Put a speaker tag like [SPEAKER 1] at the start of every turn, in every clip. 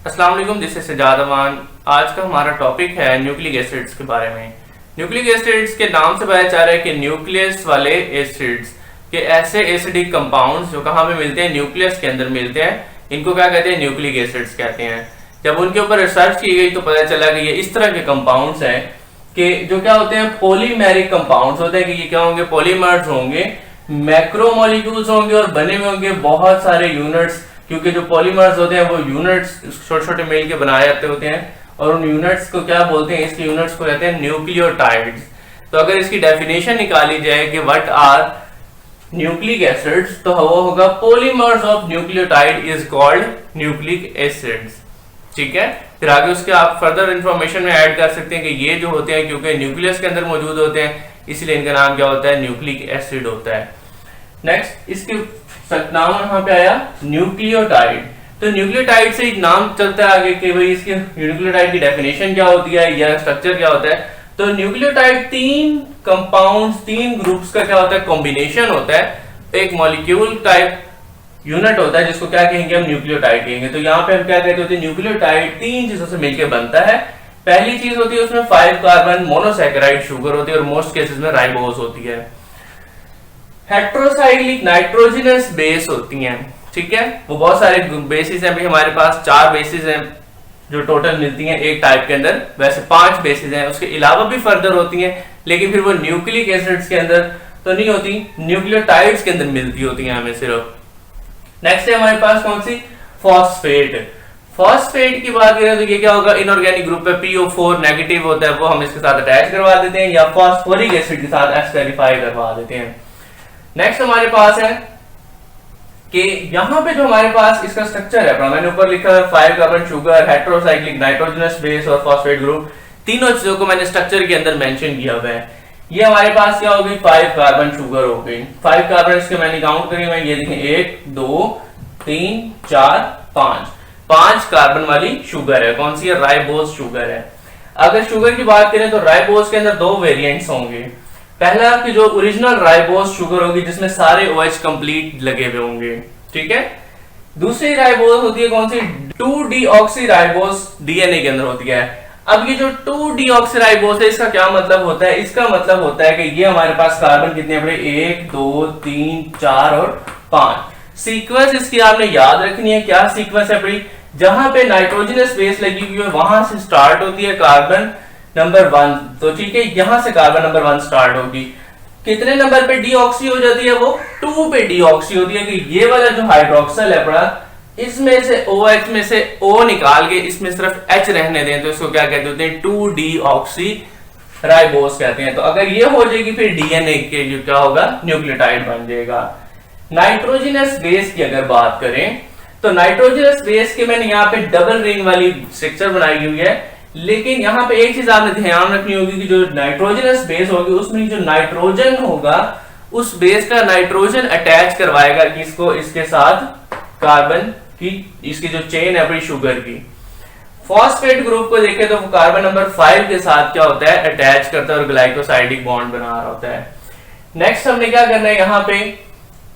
[SPEAKER 1] अस्सलाम वालेकुम, this is Sajjad अमान। आज का हमारा टॉपिक है न्यूक्लिक एसिड्स के बारे में। न्यूक्लिक एसिड्स के नाम से पता चल रहा है कि न्यूक्लियस वाले एसिड्स के ऐसे एसिडिक कंपाउंड्स जो कहाँ पे मिलते हैं, न्यूक्लियस के अंदर मिलते हैं, इनको क्या कहते हैं, न्यूक्लिक एसिड्स कहते हैं। जब उनके ऊपर रिसर्च की गई तो पता चला कि ये इस तरह के कंपाउंड्स हैं कि जो क्या होते हैं, पॉलीमेरिक कंपाउंड्स होते हैं कि ये क्या होंगे, पॉलीमर्स होंगे, मैक्रोमोलिक्यूल्स होंगे और बने हुए होंगे बहुत सारे यूनिट्स, क्योंकि जो पॉलीमर्स होते हैं वो यूनिट्स छोटे छोटे मिल के बनाए जाते होते हैं और उन यूनिट्स को क्या बोलते हैं, इसके यूनिट्स को कहते हैं न्यूक्लियोटाइड्स। तो अगर इसकी डेफिनेशन निकाली जाए कि व्हाट आर न्यूक्लिक एसिड्स, तो वो होगा polymers of nucleotide is called nucleic acids. ठीक है, फिर आगे उसके आप फर्दर इंफॉर्मेशन में ऐड कर सकते हैं कि ये जो होते हैं क्योंकि न्यूक्लियस के अंदर मौजूद होते हैं इसलिए इनका नाम क्या होता है, न्यूक्लिक एसिड होता है। नेक्स्ट इसके नाम यहाँ पे आया न्यूक्लियोटाइड। तो न्यूक्लियोटाइड से एक नाम चलता है आगे कि भाई इसके न्यूक्लियोटाइड की डेफिनेशन क्या होती है या स्ट्रक्चर क्या होता है। तो न्यूक्लियोटाइड तीन कंपाउंड्स, तीन ग्रुप्स का क्या होता है, कॉम्बिनेशन होता है। एक मॉलिक्यूल टाइप यूनिट होता है जिसको क्या कहेंगे, हम न्यूक्लियोटाइड कहेंगे। तो यहाँ पे हम क्या कहते होते हैं, न्यूक्लियोटाइड तीन चीजों से मिलकर बनता है। पहली चीज होती है उसमें 5 कार्बन मोनोसैकेराइड शुगर होती है और मोस्ट केसेस में राइबोस होती है। हेट्रोसाइक्लिक नाइट्रोजनस बेस होती हैं। ठीक है, वो बहुत सारे बेसिस हैं, भी हमारे पास 4 बेसिस हैं जो टोटल मिलती हैं एक टाइप के अंदर। वैसे 5 बेसिस हैं, उसके अलावा भी फर्दर होती हैं, लेकिन फिर वो न्यूक्लिक एसिड्स के अंदर तो नहीं होती, न्यूक्लियोटाइड्स के अंदर मिलती होती हैं हमें सिर्फ। नेक्स्ट है हमारे पास कौन सी, फॉस्फेट। फॉस्फेट की बात करें तो ये क्या होगा, इनऑर्गेनिक ग्रुप है, PO4 नेगेटिव होता है, वो हम इसके साथ अटैच करवा देते हैं या फॉस्फोरिक एसिड के साथ एस्टेरिफाई करवा देते हैं। नेक्स्ट हमारे पास है कि यहां पे जो हमारे पास इसका स्ट्रक्चर है, मैंने ऊपर लिखा है 5 carbon sugar, heterocyclic nitrogenous base और फॉस्फेट ग्रुप, तीनों चीजों को मैंने स्ट्रक्चर के अंदर मेंशन किया हुआ है। ये हमारे पास क्या हो गई, 5 कार्बन शुगर हो गई। 5 कार्बन इसके मैंने काउंट करी हुए, ये देखें 1 2 3 4 5 कार्बन वाली शुगर है। कौन सी है, राइबोस शुगर है। अगर शुगर की बात करें तो राइबोस के अंदर 2 वेरिएंट्स होंगे। पहला कि जो ओरिजिनल राइबोस शुगर होगी जिसमें सारे OH कंप्लीट लगे हुए होंगे। ठीक है, दूसरी राइबोस होती है कौन सी, 2-डीऑक्सीराइबोस DNA के अंदर होती है। अब ये जो 2-डीऑक्सीराइबोस है इसका क्या मतलब होता है, इसका मतलब होता है कि ये हमारे पास कार्बन कितने पड़े, 1 2 3 4 और 5। सीक्वेंस इसकी आपने याद रखनी है। क्या सीक्वेंस है भाई, जहां पे नाइट्रोजनस बेस लगी हुई है वहां से स्टार्ट होती है कार्बन नंबर 1। तो ठीक है, यहां से कार्बन नंबर 1 स्टार्ट होगी। कितने नंबर पे डीऑक्सी हो जाती है, वो 2 पे डीऑक्सी होती है कि ये वाला जो हाइड्रोक्सल है पड़ा, इसमें से OH में से O निकाल के इसमें सिर्फ H रहने दें तो इसको क्या कहते होते हैं, 2-डीऑक्सी राइबोस कहते हैं। तो अगर ये हो जाएगी फिर DNA के जो क्या होगा, न्यूक्लियोटाइड बन जाएगा। नाइट्रोजनस बेस की अगर बात करें तो नाइट्रोजनस बेस के मैंने यहाँ पे डबल रिंग वाली स्ट्रक्चर बनाई हुई है, लेकिन यहाँ पे एक चीज आपने ध्यान रखनी होगी कि जो नाइट्रोजनस बेस होगी उसमें जो नाइट्रोजन होगा उस बेस का नाइट्रोजन अटैच करवाएगा किसको, इसके साथ कार्बन की, इसकी जो चेन है अपनी शुगर की। फॉस्फेट ग्रुप को देखें तो वो कार्बन नंबर 5 के साथ क्या होता है, अटैच करता है और ग्लाइकोसाइडिक बॉन्ड बना रहा होता है। नेक्स्ट हमने क्या करना है, यहाँ पे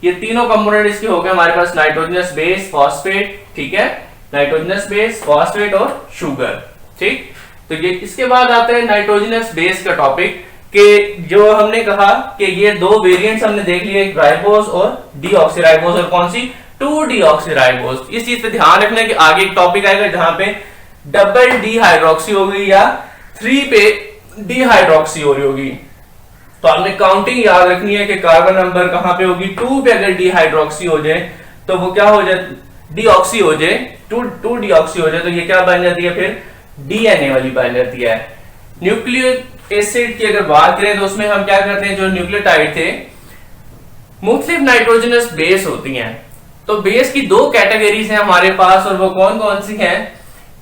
[SPEAKER 1] ये तीनों कंपोनेंट इसके हो गए हमारे पास, नाइट्रोजनस बेस, फॉस्फेट, ठीक है, नाइट्रोजनस बेस, फॉस्फेट और शुगर। ठीक, तो ये इसके बाद आता है नाइट्रोजनस बेस का टॉपिक कि जो हमने कहा कि ये 2 वेरिएंट्स हमने देख लिए, एक राइबोस और डीऑक्सीराइबोस और कौन सी, 2-डीऑक्सीराइबोस। इस चीज पे ध्यान रखना है कि आगे एक टॉपिक आएगा जहां पे डबल डीहाइड्रोक्सी होगी या 3 पे डीहाइड्रोक्सी हो रही होगी। तो आपने काउंटिंग याद रखनी है कि कार्बन नंबर कहां पे होगी, 2 पे अगर डीहाइड्रोक्सी हो जाए तो वो क्या हो जाए, डीऑक्सी हो जाए, 2 डीऑक्सी हो जाए तो ये क्या बन जाती है, फिर DNA वाली बन जाती है। न्यूक्लिक एसिड की अगर बात करें तो उसमें हम क्या करते हैं, जो न्यूक्लियोटाइड थे मुख्तलिफ नाइट्रोजनस बेस होती हैं। तो बेस की 2 कैटेगरीज हैं हमारे पास और वो कौन कौन सी हैं,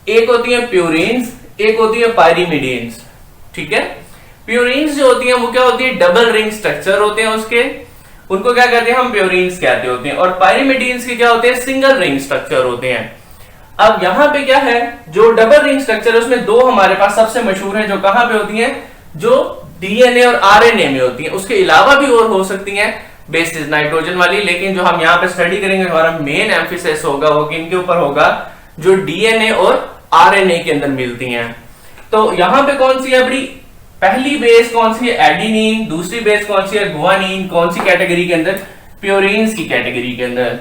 [SPEAKER 1] एक होती है प्यूरिन्स, एक होती है पायरिमिडीन्स। ठीक है, प्यूरिन्स जो होती हैं वो क्या होती है, डबल रिंग स्ट्रक्चर होते हैं उसके, उनको क्या कहते हैं, हम प्यूरिन्स कहते होते हैं। और पायरिमिडीन्स के क्या होते हैं, सिंगल रिंग स्ट्रक्चर होते हैं। अब यहाँ पे क्या है, जो डबल रिंग स्ट्रक्चर है उसमें 2 हमारे पास सबसे मशहूर हैं, जो कहां पे होती हैं, जो DNA और RNA में होती हैं। उसके अलावा भी और हो सकती हैं बेसिस नाइट्रोजन वाली, लेकिन जो हम यहाँ पे स्टडी करेंगे हमारा मेन एम्फिसिस होगा वो किनके ऊपर होगा, जो डीएनए और आरएनए के अंदर मिलती हैं। तो यहां पे कौन सी है अपनी पहली बेस कौन सी है, एडिनिन, दूसरी बेस कौन सी है, गुआनिन, कौन सी कैटेगरी के अंदर, प्योरीन्स की कैटेगरी के अंदर।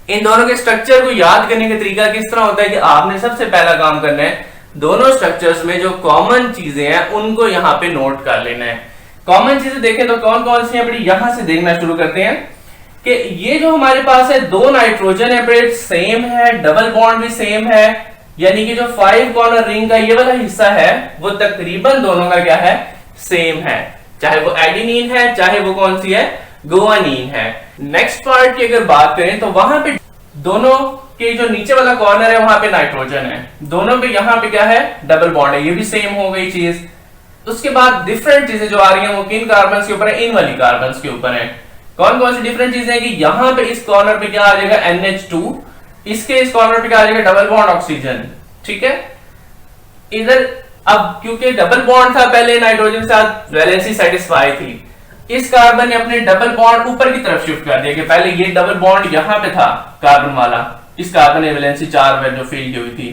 [SPEAKER 1] इन दोनों के स्ट्रक्चर को याद करने का तरीका किस तरह होता है कि आपने सबसे पहला काम करना है, दोनों स्ट्रक्चर्स में जो कॉमन चीजें हैं उनको यहां पे नोट कर लेना है। कॉमन चीजें देखें तो कौन कौन सी है अपनी, यहां से देखना शुरू करते हैं कि ये जो हमारे पास है दो नाइट्रोजन है सेम है, डबल बॉन्ड भी सेम है, यानी कि जो 5 कॉर्नर रिंग का ये वाला हिस्सा है वो तकरीबन दोनों का क्या है, सेम है, चाहे वो एडिनिन है चाहे वो कौन सी है, गुआनिन है। नेक्स्ट पार्ट की अगर बात करें तो वहां पे दोनों के जो नीचे वाला कॉर्नर है वहां पे नाइट्रोजन है, दोनों पे यहां पे क्या है, डबल बॉन्ड है, ये भी सेम हो गई चीज। उसके बाद डिफरेंट चीजें जो आ रही हैं वो किन कार्बन के ऊपर है, इन वाली कार्बन के ऊपर है। कौन कौन सी डिफरेंट चीजें है कि यहां पे इस कॉर्नर पे क्या आ जाएगा, NH2, इसके इस कॉर्नर पे क्या आ जाएगा, डबल बॉन्ड ऑक्सीजन, ठीक है। इधर अब क्योंकि डबल बॉन्ड था पहले नाइट्रोजन के साथ, वैलेंसी सेटिस्फाई थी, इस कार्बन ने अपने डबल बॉन्ड ऊपर की तरफ शिफ्ट कर दिया कि पहले ये डबल बॉन्ड यहां पे था कार्बन वाला, इस कार्बन ने वैलेंसी 4 पर जो फील की हुई थी,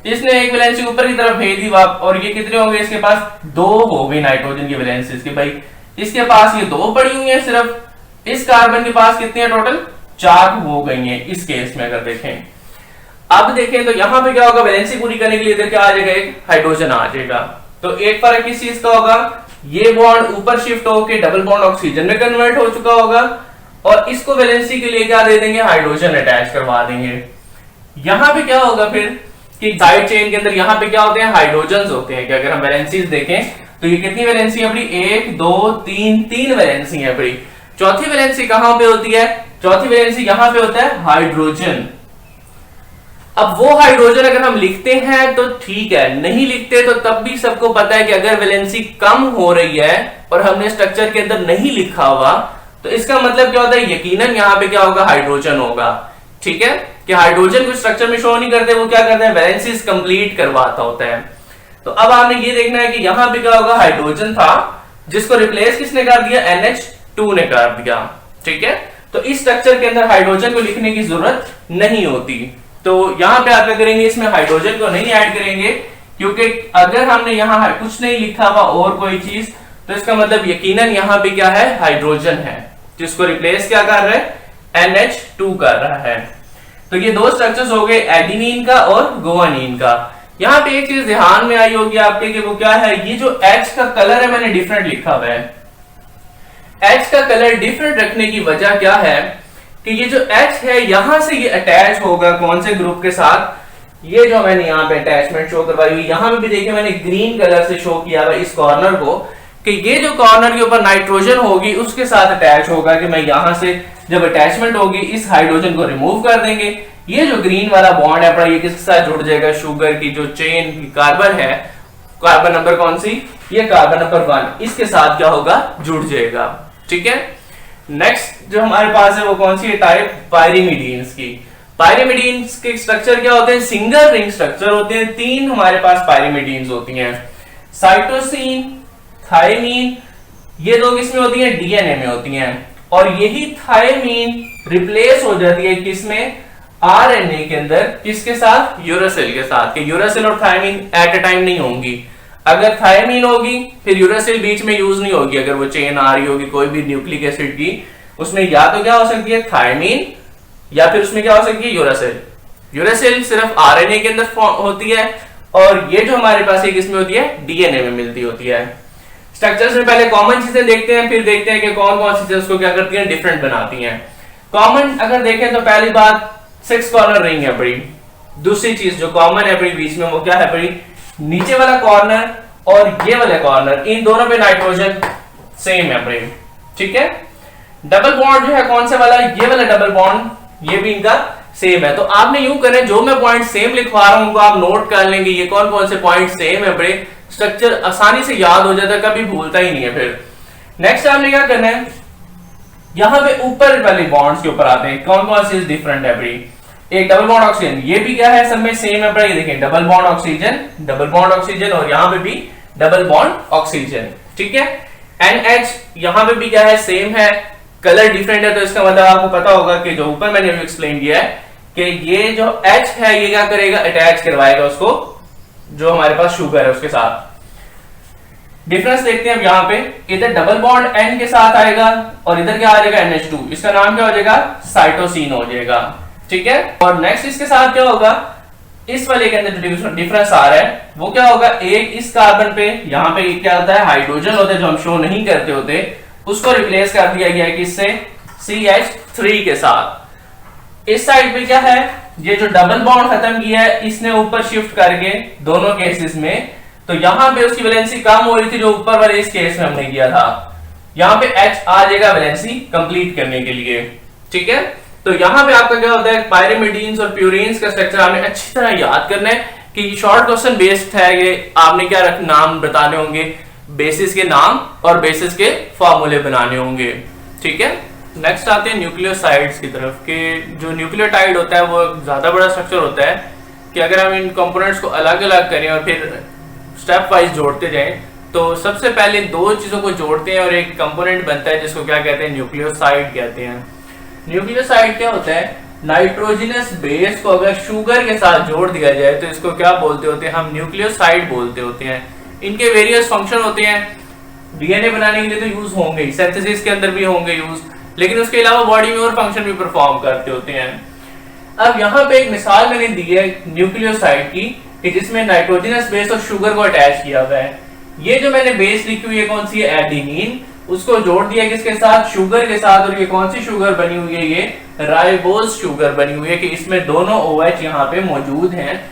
[SPEAKER 1] इसने एक वैलेंसी ऊपर की तरफ भेज दी और ये कितने हो गए, इसके पास 2 हो गई नाइट्रोजन की वैलेंसीज, कि भाई इसके पास ये 2 पड़ी हुई है सिर्फ, इस कार्बन के पास कितनी है टोटल, 4 हो गई है इस केस में। अगर देखें अब देखें तो यहां पे क्या होगा, वैलेंसी पूरी करने के लिए इधर क्या आ जाएगा, एक हाइड्रोजन आ जाएगा। तो एक फर्क किस चीज का होगा, ये बॉन्ड ऊपर शिफ्ट होकर डबल बॉन्ड ऑक्सीजन में कन्वर्ट हो चुका होगा और इसको वैलेंसी के लिए क्या दे देंगे, हाइड्रोजन अटैच करवा देंगे। यहां पे क्या होगा फिर कि साइड चेन के अंदर यहां पे क्या होते हैं, हाइड्रोजन होते हैं। कि अगर हम वैलेंसीज देखें तो ये कितनी वैलेंसी है अपनी, 1 2 3 वैलेंसी है अपनी। चौथी वैलेंसी कहां पे होती है, चौथी वैलेंसी यहां पे होता है हाइड्रोजन। अब वो हाइड्रोजन अगर हम लिखते हैं तो ठीक है, नहीं लिखते तो तब भी सबको पता है कि अगर वैलेंसी कम हो रही है और हमने स्ट्रक्चर के अंदर नहीं लिखा हुआ तो इसका मतलब क्या होता है, यकीनन यहां पे क्या होगा, हाइड्रोजन होगा, ठीक है। कि हाइड्रोजन को स्ट्रक्चर में शो नहीं करते, वो क्या करते हैं, वैलेंसीज कंप्लीट करवाता होता है। तो अब आपने ये देखना है कि यहां पे क्या होगा, हाइड्रोजन था जिसको रिप्लेस किसने कर दिया, NH2 ने कर दिया, ठीक है। तो इस स्ट्रक्चर के अंदर हाइड्रोजन को लिखने की जरूरत नहीं होती। तो यहां पे आप क्या करेंगे, इसमें हाइड्रोजन को नहीं ऐड करेंगे, क्योंकि अगर हमने यहां कुछ नहीं लिखा हुआ और कोई चीज तो इसका मतलब यकीनन यहां पे क्या है, हाइड्रोजन है, जिसको रिप्लेस क्या कर रहा है, NH2 कर रहा है। तो ये दो स्ट्रक्चर्स हो गए, एडिनिन का और गुआनिन का। यहां पे एक चीज ध्यान में आई होगी आपके कि वो क्या है, ये जो H का कलर है मैंने डिफरेंट लिखा हुआ है। H का कलर डिफरेंट रखने की वजह क्या है कि ये जो H है यहां से ये अटैच होगा कौन से ग्रुप के साथ, ये जो मैंने यहाँ पे अटैचमेंट शो करवाई हुई, यहां पे भी देखिए मैंने ग्रीन कलर से शो किया हुआ इस कॉर्नर को, कि ये जो कॉर्नर के ऊपर नाइट्रोजन होगी उसके साथ अटैच होगा। कि मैं यहां से जब अटैचमेंट होगी इस हाइड्रोजन को रिमूव कर देंगे, ये जो ग्रीन वाला बॉन्ड है अपना ये किसके साथ जुड़ जाएगा, शुगर की जो चेन कार्बन है, कार्बन नंबर कौन सी, ये कार्बन नंबर 1, इसके साथ क्या होगा, जुड़ जाएगा, ठीक है। नेक्स्ट जो हमारे पास है वो कौन सी है, टाइप पायरिमिडीन्स की। पायरिमिडीन्स के स्ट्रक्चर क्या होते हैं, सिंगल रिंग स्ट्रक्चर होते हैं। 3 हमारे पास पायरिमिडीन्स होती हैं, साइटोसिन, थायमीन, ये 2 किसमें होती हैं, डीएनए में होती हैं। और यही थायमीन रिप्लेस हो जाती है किसमें, आरएनए के अंदर, किसके साथ, यूरासिल के साथ। कि यूरासिल और थायमीन एट अ टाइम नहीं होंगी, अगर थायमीन होगी फिर यूरासिल बीच में यूज नहीं होगी। अगर वो चेन आ रही होगी कोई भी न्यूक्लिक एसिड की, उसमें या तो क्या हो सकती है, थायमीन, या फिर उसमें क्या हो सकती है, यूरासिल। यूरासिल सिर्फ आरएनए के अंदर होती है और ये जो हमारे पास एक इसमें होती है, डीएनए में मिलती होती है। स्ट्रक्चर्स में पहले कॉमन चीजें देखते हैं, फिर देखते हैं कि कौन कौन सी चीजें उसको क्या करती हैं, डिफरेंट बनाती हैं। कॉमन अगर देखें तो पहली बात 6 कॉर्नर रिंग है बड़ी। दूसरी चीज जो कॉमन है बड़ी बीच में वो क्या है बड़ी, नीचे वाला कॉर्नर और ये वाला कॉर्नर, इन दोनों पे नाइट्रोजन सेम है बड़ी, ठीक है। डबल बॉन्ड जो है कौन से वाला, ये वाला डबल बॉन्ड, ये भी इनका सेम है। तो आपने यूं करें, जो मैं पॉइंट सेम लिखवा रहा हूं उनको आप नोट कर लेंगे, ये कौन कौन से पॉइंट सेम है बड़े, स्ट्रक्चर आसानी से याद हो जाता है, कभी भूलता ही नहीं है। फिर नेक्स्ट आपने क्या करना है, यहां पे ऊपर वाले बॉन्ड्स के ऊपर आते हैं, कौन कौन सी डिफरेंट है बड़ी। एक डबल बॉन्ड ऑक्सीजन, ये भी क्या है, सब में सेम है बड़ी, देखें डबल बॉन्ड ऑक्सीजन, और यहां पे भी डबल बॉन्ड ऑक्सीजन, ठीक है। NH यहां पे भी क्या है, सेम है, कलर डिफरेंट है, तो इसका मतलब आपको पता होगा कि जो ऊपर मैंने एक्सप्लेन किया है कि ये जो H है ये क्या करेगा, अटैच करवाएगा उसको जो हमारे पास शुगर है उसके साथ। डिफरेंस देखते हैं अब यहाँ पे, इधर डबल बॉन्ड N के साथ आएगा और इधर क्या आ जाएगा NH2, इसका नाम क्या हो जाएगा, साइटोसिन हो जाएगा। ठीक है, और नेक्स्ट इसके साथ क्या होगा, इस वाले के अंदर जो डिफरेंस आ रहा है वो क्या होगा, एक इस कार्बन पे यहाँ पे क्या होता है, हाइड्रोजन होता है जो हम शो नहीं करते होते, उसको रिप्लेस कर दिया गया है किससे, CH3 के साथ। इस साइड पे क्या है, ये जो डबल बॉन्ड खत्म किया है इसने ऊपर शिफ्ट करके दोनों केसेस में, तो यहां पे उसकी वैलेंसी कम हो रही थी जो ऊपर वाले इस केस में हमने किया था, यहां पे H आ जाएगा वैलेंसी कंप्लीट करने के लिए। ठीक है, तो यहां पे आपका क्या होता है, पायरिमिडीन्स और प्यूरिन्स का स्ट्रक्चर आपने अच्छी तरह याद करना है कि शॉर्ट क्वेश्चन बेस्ड है ये, आपने क्या नाम बताने होंगे, बेसिस के नाम और बेसिस के फॉर्मूले बनाने होंगे। ठीक है, नेक्स्ट आते हैं न्यूक्लियोसाइड्स की तरफ, कि जो न्यूक्लियोटाइड होता है वो ज्यादा बड़ा स्ट्रक्चर होता है कि अगर हम इन कंपोनेंट्स को अलग अलग करें और फिर स्टेप वाइज जोड़ते जाएं, तो सबसे पहले दो चीजों को जोड़ते हैं और एक कंपोनेंट बनता है जिसको क्या कहते हैं, न्यूक्लियोसाइड कहते हैं। न्यूक्लियोसाइड क्या होता है, नाइट्रोजनस बेस को अगर शुगर के साथ जोड़ दिया जाए तो इसको क्या बोलते होते हैं, हम न्यूक्लियोसाइड बोलते होते हैं। इनके वेरियस फंक्शन होते हैं, डीएनए बनाने के लिए तो यूज होंगे, सिंथेसिस के अंदर भी होंगे यूज, लेकिन उसके अलावा बॉडी में और फंक्शन भी परफॉर्म करते होते हैं। अब यहाँ पे एक मिसाल मैंने दी है न्यूक्लियोसाइड की कि जिसमें नाइट्रोजनस बेस और शुगर को अटैच किया हुआ है। ये जो मैंने बेस लिखी हुई है कौन सी है, एडेनिन, उसको जोड़ दिया किसके साथ, शुगर के साथ, और ये कौन सी शुगर बनी हुई है, ये राइबोज शुगर बनी हुई है कि इसमें दोनों OH यहाँ पे मौजूद हैं।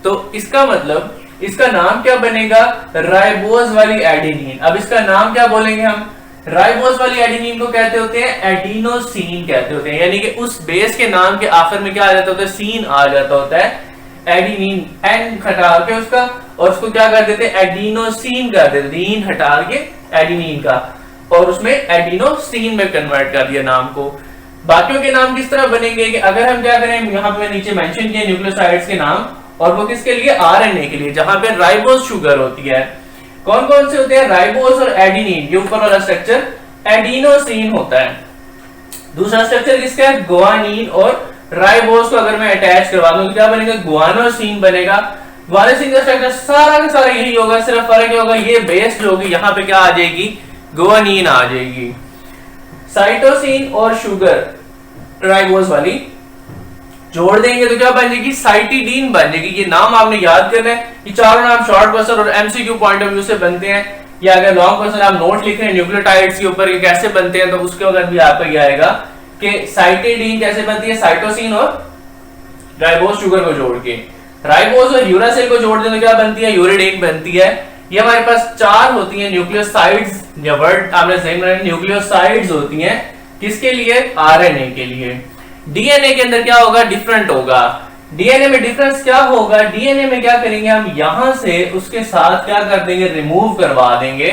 [SPEAKER 1] तो इसका मतलब इसका नाम क्या बनेगा, राइबोज वाली एडेनिन। अब इसका नाम क्या बोलेंगे हम, राइबोज वाली एडेनिन को कहते होते हैं एडिनोसिन कहते होते हैं, यानी कि उस बेस के नाम के आखिर में क्या आ जाता होता है, सीन आ जाता होता है, एडेनिन, एन हटा के उसका और उसको क्या कर देते हैं, एडिनोसिन कर देते, दीन हटा के एडेनिन का और उसमें एडिनोसिन में कन्वर्ट कर दिया नाम को। बाकियों के नाम किस तरह बनेंगे कि अगर हम क्या करें, यहाँ पे नीचे मेंशन किए न्यूक्लियोसाइड्स के नाम, और वो किसके लिए, आरएनए के लिए, जहां पे राइबोज शुगर होती है। कौन कौन से होते हैं, राइबोज और एडेनिन, ये ऊपर वाला स्ट्रक्चर एडिनोसिन होता है। दूसरा स्ट्रक्चर किसका है, गुआनिन, और राइबोज को अगर मैं अटैच करवा दूं तो क्या बनेगा, गुआनोसिन बनेगा। गुआनोसिन का स्ट्रक्चर सारा का सारा यही होगा, सिर्फ फर्क ये होगा ये बेस जो होगी यहाँ पे क्या आ जाएगी, गुआनिन आ जाएगी। साइटोसिन और शुगर राइबोज वाली जोड़ देंगे तो क्या बन जाएगी, साइटिडीन बन जाएगी। ये नाम आपने याद करना है, ये चारों नाम शॉर्ट क्वेश्चन और एमसीक्यू पॉइंट ऑफ व्यू से बनते हैं, या अगर लॉन्ग क्वेश्चन आप नोट लिख रहे हैं न्यूक्लियोटाइड्स के ऊपर कैसे बनते हैं तो उसके वक्त भी आपका ये आएगा कि साइटिडीन कैसे बनती है, साइटोसिन और राइबोज शुगर को जोड़ के। राइबोज और यूरासिल को जोड़ दें तो क्या बनती है, यूरिडीन बनती है। ये हमारे पास चार होती हैं न्यूक्लियोसाइड्स, ये वर्ड आपने ध्यान रखना, न्यूक्लियोसाइड्स होती हैं किसके लिए, आरएनए के लिए। डीएनए के अंदर क्या होगा, डिफरेंट होगा। डीएनए में डिफरेंस क्या होगा, डीएनए में क्या करेंगे हम, यहां से उसके साथ क्या कर देंगे, रिमूव करवा देंगे,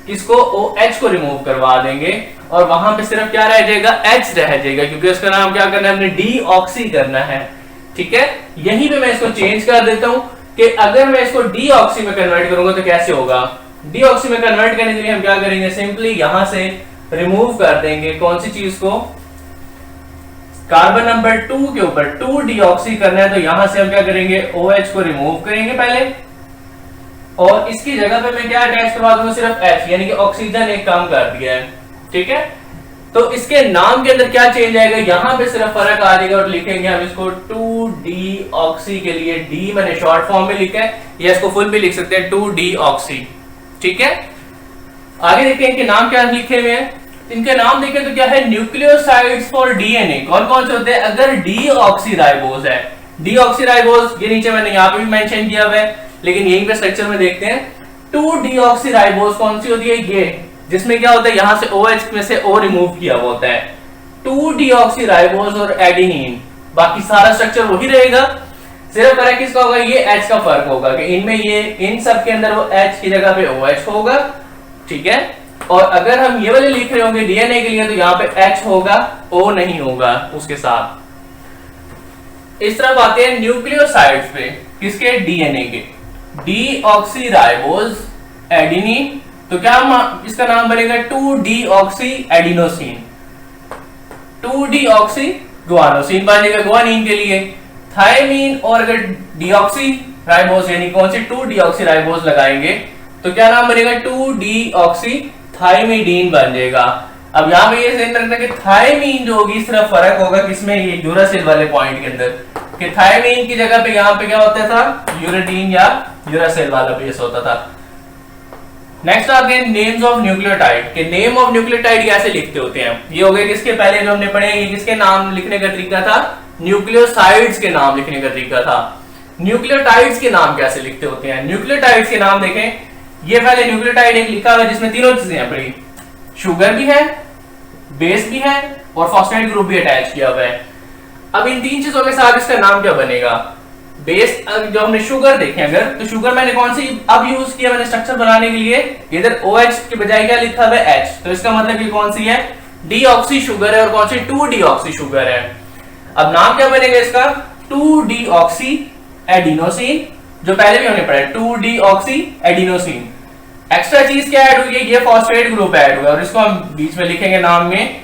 [SPEAKER 1] किसको, OH को रिमूव करवा देंगे, और वहां पे सिर्फ क्या रह जाएगा, H रह जाएगा, क्योंकि उसका नाम क्या करना है, हमने डीऑक्सी करना है। ठीक है, यहीं पे मैं इसको चेंज कर देता हूं कि अगर मैं इसको डीऑक्सी में कन्वर्ट करूंगा तो कैसे होगा। डीऑक्सी में कन्वर्ट करने के लिए हम क्या करेंगे, सिंपली यहां से रिमूव कर देंगे कौन सी चीज को, कार्बन नंबर 2 के ऊपर 2 डीऑक्सी करना है, तो यहां से हम क्या करेंगे, OH को रिमूव करेंगे पहले, और इसकी जगह पे मैं क्या अटैच करवा दूंगा, सिर्फ H, यानी कि ऑक्सीजन एक कम कर दिया है। ठीक है, तो इसके नाम के अंदर क्या चेंज आएगा, यहां पे सिर्फ फर्क आ जाएगा, और लिखेंगे हम इसको 2-डीऑक्सी के लिए, डी मैंने शॉर्ट फॉर्म में लिखा है, या इसको फुल भी लिख सकते हैं 2-डीऑक्सी। ठीक है, आगे देखते हैं इनके नाम क्या लिखे हुए हैं। इनके नाम देखें तो क्या है, न्यूक्लियोसाइड्स फॉर डीएनए। कौन कौन से होते हैं, अगर डीऑक्सीराइबोज है, डीऑक्सीराइबोज ये नीचे मैंने यहाँ पे भी मेंशन किया हुआ है, लेकिन यहीं पे स्ट्रक्चर में देखते हैं 2-डीऑक्सीराइबोज कौन सी होती है, ये जिसमें क्या होता है, यहां से OH में से O रिमूव किया हुआ होता है। 2-डीऑक्सीराइबोज और एडेनिन, बाकी सारा स्ट्रक्चर वही रहेगा, सिर्फ फर्क किसका होगा, ये H का फर्क होगा कि इनमें ये इन सब के अंदर वो H की जगह पे OH होगा। ठीक है, और अगर हम ये वाले लिख रहे होंगे डीएनए के लिए तो यहाँ पे H होगा, O नहीं होगा उसके साथ। इस तरफ आते हैं न्यूक्लियोसाइड्स पे, किसके, डीएनए के। डीऑक्सीराइबोज एडेनिन, तो क्या इसका नाम बनेगा 2-डीऑक्सी एडिनोसिन, 2-डीऑक्सी गुआनोसिन बनेगा गुआनिन के लिए। थायमीन और अगर डीऑक्सी राइबोज यानी कौन सी 2-डीऑक्सी राइबोज लगाएंगे तो क्या नाम बनेगा 2-डीऑक्सी थायमिडीन बन जाएगा। अब यहाँ पे ये ध्यान रखना कि थायमीन जो होगी सिर्फ फर्क होगा किसमें, ये यूरासिल वाले पॉइंट के अंदर, कि थायमीन की जगह पे यहाँ पे क्या होता था यूरेडीन या यूरासिल वाला बेस होता था। नेक्स्ट आते हैं नेम्स ऑफ न्यूक्लियोटाइड के नेम ऑफ न्यूक्लियोटाइड कैसे लिखते होते हैं। ये हो गए किसके पहले जो हमने पढ़े, ये किसके नाम लिखने का तरीका था, न्यूक्लियोसाइड्स के नाम लिखने का तरीका था। न्यूक्लियोटाइड्स के नाम कैसे लिखते होते हैं, न्यूक्लियोटाइड्स के नाम देखें, ये पहले न्यूक्लियोटाइड एक लिखा हुआ है जिसमें तीनों चीजें हैं पड़ी, शुगर भी है, बेस भी है और फॉस्फेट ग्रुप भी अटैच किया हुआ है। अब इन तीन चीजों के साथ इसका नाम क्या बनेगा, बेस जो हमने शुगर देखे अगर, तो शुगर मैंने कौन सी अब यूज किया मैंने स्ट्रक्चर बनाने के लिए, इधर OH के बजाय क्या लिखा हुआ है H, तो इसका मतलब ये कौन सी है डीऑक्सी शुगर है और कौन सी 2-डीऑक्सी शुगर है। अब नाम क्या बनेगा इसका 2-डीऑक्सी एडिनोसिन, जो पहले भी हमने पढ़ा 2-डीऑक्सी एडिनोसिन। एक्स्ट्रा चीज क्या ऐड हुई है, ये फॉस्फेट ग्रुप ऐड हुआ है और इसको हम बीच में लिखेंगे नाम में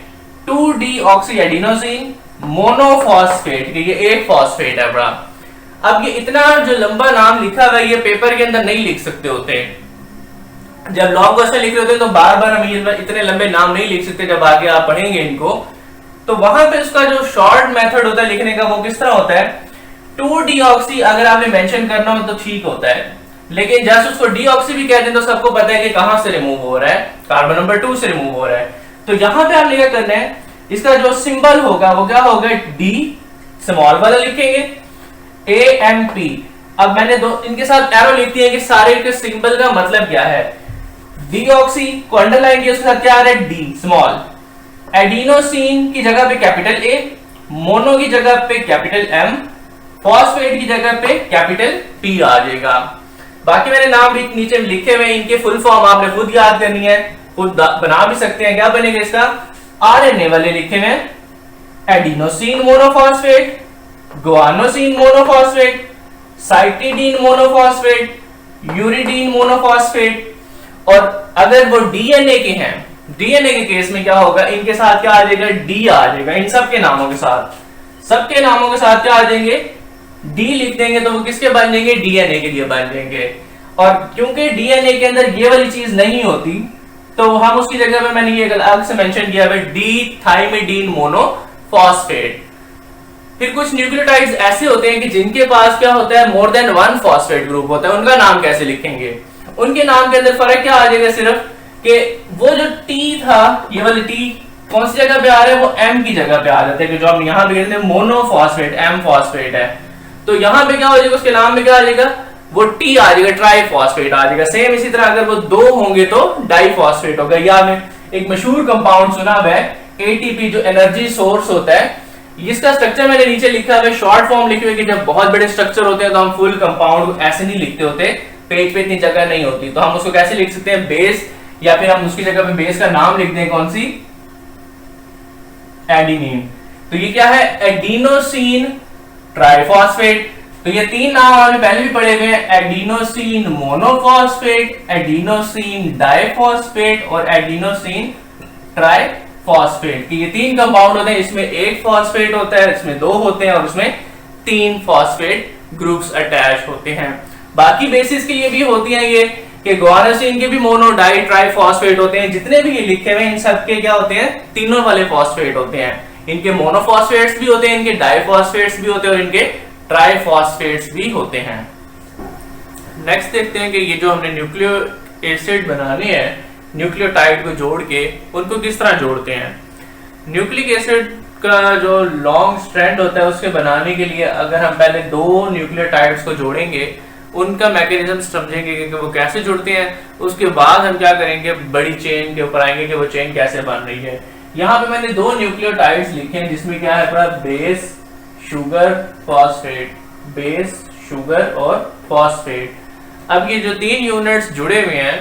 [SPEAKER 1] 2-डीऑक्सी एडिनोसिन मोनोफॉस्फेट, ये एक फॉस्फेट है बड़ा। अब ये इतना जो लंबा नाम लिखा हुआ है ये पेपर के अंदर नहीं लिख सकते होते, जब लॉन्ग क्वेश्चन लिख रहे होते हैं तो बार बार हम ये इतने लंबे नाम नहीं लिख सकते, जब आगे आप पढ़ेंगे इनको तो वहां पे उसका जो शॉर्ट मेथड होता है लिखने का वो किस तरह होता है 2-डीऑक्सी अगर आपने मेंशन करना हो तो ठीक होता है, लेकिन जैसे उसको डीऑक्सी भी कहते हैं तो सबको पता है कि कहां से रिमूव हो रहा है, कार्बन नंबर 2 से रिमूव हो रहा है। तो यहां पे आपने क्या करना है, इसका जो सिंबल होगा वो क्या होगा डी स्मॉल वाला लिखेंगे AMP। अब मैंने दो इनके साथ एरो लिख दिया कि सारे के सिंबल का मतलब क्या है, डीऑक्सी को अंडरलाइन किया उसके साथ क्या आ रहा है डी स्मॉल, एडिनोसिन की जगह पे कैपिटल A, मोनो की जगह पे कैपिटल M, फॉस्फेट की जगह पे कैपिटल P आ जाएगा। बाकी मैंने नाम भी नीचे लिखे हुए, इनके फुल फॉर्म आपने खुद याद करनी है, खुद बना भी सकते हैं। क्या बनेगा इसका RNA वाले लिखे हुए adenosine monophosphate, guanosine monophosphate, cytidine monophosphate, uridine monophosphate. और अगर वो डीएनए के हैं, डीएनए के केस में क्या होगा, इनके साथ क्या आ जाएगा डी आ जाएगा, इन सबके नामों के साथ, सबके नामों के साथ क्या आ जाएंगे डी लिख देंगे तो वो किसके बन जाएंगे डीएनए के लिए बन जाएंगे। और क्योंकि डीएनए के अंदर ये वाली चीज नहीं होती तो हम उसकी जगह पे मैंने ये अलग से मेंशन किया है डी थाइमिडीन मोनोफॉस्फेट। फिर कुछ न्यूक्लियोटाइड्स ऐसे होते हैं कि जिनके पास क्या होता है मोर देन 1 फॉस्फेट ग्रुप होता है, उनका नाम कैसे लिखेंगे, उनके नाम के अंदर फर्क क्या आ जाएगा सिर्फ कि वो जो टी था ये वाली टी कौन सी जगह पे आ रहा है, वो एम की जगह पे आ जाते हैं, कि जो हम यहाँ पे कहते हैं मोनोफॉस्फेट एम फॉस्फेट है, तो यहाँ पे क्या हो जाएगा उसके नाम में क्या आ जाएगा वो टी आ जाएगा, ट्राइफॉस्फेट आ जाएगा। सेम इसी तरह अगर वो 2 होंगे तो डाइफॉस्फेट होगा। या आपने एक मशहूर कंपाउंड सुना हुआ है एटीपी जो एनर्जी सोर्स होता है, इसका स्ट्रक्चर मैंने नीचे लिखा है, शॉर्ट फॉर्म लिखे हुए कि जब बहुत बड़े स्ट्रक्चर होते हैं तो हम फुल कंपाउंड ऐसे नहीं लिखते होते, पेज पे इतनी जगह नहीं होती, तो हम उसको कैसे लिख सकते हैं बेस, या फिर हम उसकी जगह पे बेस का नाम लिख दें कौन सी एडिनिन। तो ये क्या है एडिनोसिन ट्राइफॉस्फेट। तो ये 3 नाम हमने पहले भी पढ़े हुए हैं, एडिनोसिन मोनोफॉस्फेट, एडिनोसिन डाइफॉस्फेट और एडिनोसिन ट्राइफॉस्फेट। ये 3 कंपाउंड होते हैं, इसमें 1 फॉस्फेट होता है, इसमें 2 होते हैं और उसमें 3 फॉस्फेट ग्रुप्स अटैच होते हैं। बाकी बेसिस के लिए भी होती हैं ये कि गुआनोसिन के भी मोनो डाई ट्राइफॉस्फेट होते हैं, जितने भी ये लिखे हुए हैं इन सबके क्या होते हैं तीनों वाले फॉस्फेट होते हैं, इनके मोनोफॉस्फेट्स भी होते हैं, इनके डाइफॉस्फेट्स भी होते हैं और इनके ट्राइफॉस्फेट्स भी होते हैं। नेक्स्ट देखते हैं कि ये जो हमने न्यूक्लियो एसिड बनाने हैं न्यूक्लियोटाइड को जोड़ के उनको किस तरह जोड़ते हैं। न्यूक्लिक एसिड का जो लॉन्ग स्ट्रैंड होता है उसके बनाने के लिए अगर हम पहले 2 न्यूक्लियोटाइड्स को जोड़ेंगे, उनका मैकेनिज्म समझेंगे कि वो कैसे जुड़ते हैं, उसके बाद हम क्या करेंगे बड़ी चेन के ऊपर आएंगे कि वो चेन कैसे बन रही है। यहाँ पे मैंने 2 न्यूक्लियोटाइड्स लिखे हैं जिसमें क्या है अपना base sugar phosphate, base sugar और फॉस्फेट। अब ये जो 3 यूनिट्स जुड़े हुए हैं,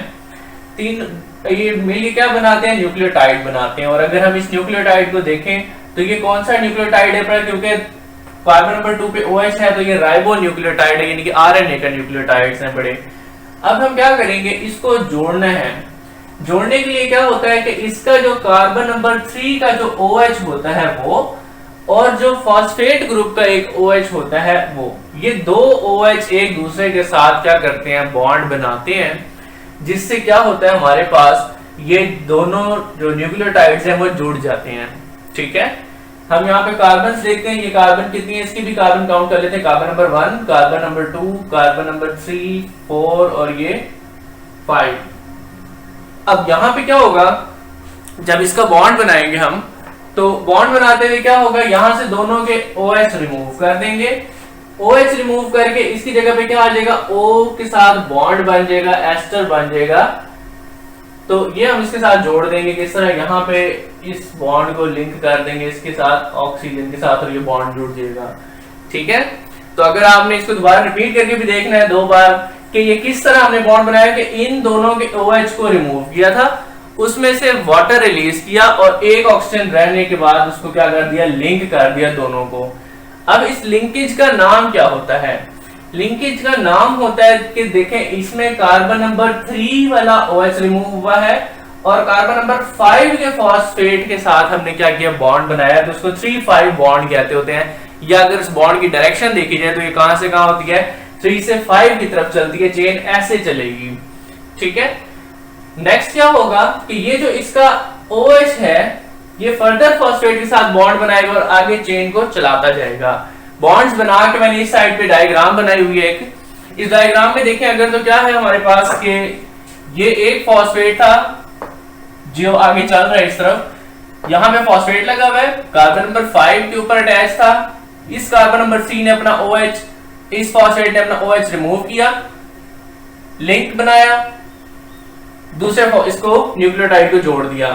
[SPEAKER 1] 3 ये मिलकर क्या बनाते हैं न्यूक्लियोटाइड बनाते हैं। और अगर हम इस न्यूक्लियोटाइड को देखें तो ये कौन सा न्यूक्लियोटाइड है, क्योंकि कार्बन नंबर 2 पे OH है तो ये राइबो न्यूक्लियोटाइड है, यानी कि RNA का न्यूक्लियोटाइड्स हैं बड़े। अब हम क्या करेंगे इसको जोड़ना है। जोड़ने के लिए क्या होता है कि इसका जो कार्बन नंबर 3 का जो OH होता है वो और जो फॉस्फेट ग्रुप का एक OH होता है वो, ये दो OH एक दूसरे के साथ क्या करते हैं, बॉन्ड बनाते हैं, जिससे क्या होता है हमारे पास ये दोनों जो न्यूक्लियोटाइड्स हैं वो जुड़ जाते हैं। ठीक है, हम यहाँ पे कार्बन देखते हैं, ये कार्बन कितनी है, इसकी भी कार्बन काउंट कर लेते हैं। Carbon number 1, carbon number 2, carbon number 3, 4 और ये 5। अब यहाँ पे क्या होगा, जब इसका बॉन्ड बनाएंगे हम, तो बॉन्ड बनाते हुए क्या होगा, यहां से दोनों के OH रिमूव कर देंगे। OH रिमूव करके इसकी जगह पे क्या आ जाएगा, O के साथ बॉन्ड बन जाएगा, एस्टर बन जाएगा। तो ये हम इसके साथ जोड़ देंगे, किस तरह, यहाँ पे इस बॉन्ड को लिंक कर देंगे इसके साथ, ऑक्सीजन के साथ, और ये बॉन्ड जुड़ जाएगा। ठीक है, तो अगर आपने इसको दोबारा रिपीट करके भी देखना है 2 बार कि ये किस तरह हमने बॉन्ड बनाया कि इन दोनों के OH को रिमूव किया था, उसमें से वाटर रिलीज किया और एक ऑक्सीजन रहने के बाद उसको क्या कर दिया, लिंक कर दिया दोनों को। अब इस लिंकेज का नाम क्या होता है, लिंकेज का नाम होता है कि देखें इसमें कार्बन नंबर 3 वाला OH रिमूव हुआ है और कार्बन नंबर 5 के फॉस्फेट के साथ हमने क्या किया, बॉन्ड बनाया, तो उसको 3-5 बॉन्ड कहते होते हैं। या अगर इस बॉन्ड की डायरेक्शन देखी जाए तो ये कहां से कहां होती है, 3 से 5 की तरफ चलती है, चेन ऐसे चलेगी। ठीक है, नेक्स्ट क्या होगा कि ये जो इसका OH है ये फर्दर फॉस्फेट के साथ बॉन्ड बनाएगा और आगे चेन को चलाता जाएगा। बॉन्ड्स बना के मैंने इस साइड पे डायग्राम बनाई हुई है एक, इस डायग्राम में देखें अगर, तो क्या है हमारे पास कि ये एक फॉस्फेट था जो आगे चल रहा है इस तरफ, यहां पे फॉस्फेट लगा हुआ है, कार्बन नंबर 5 के ऊपर अटैच था, इस कार्बन नंबर 3 ने अपना OH, इस फॉस्फेट ने अपना OH रिमूव किया, लिंक बनाया, दूसरे इसको न्यूक्लियोटाइड को जोड़ दिया।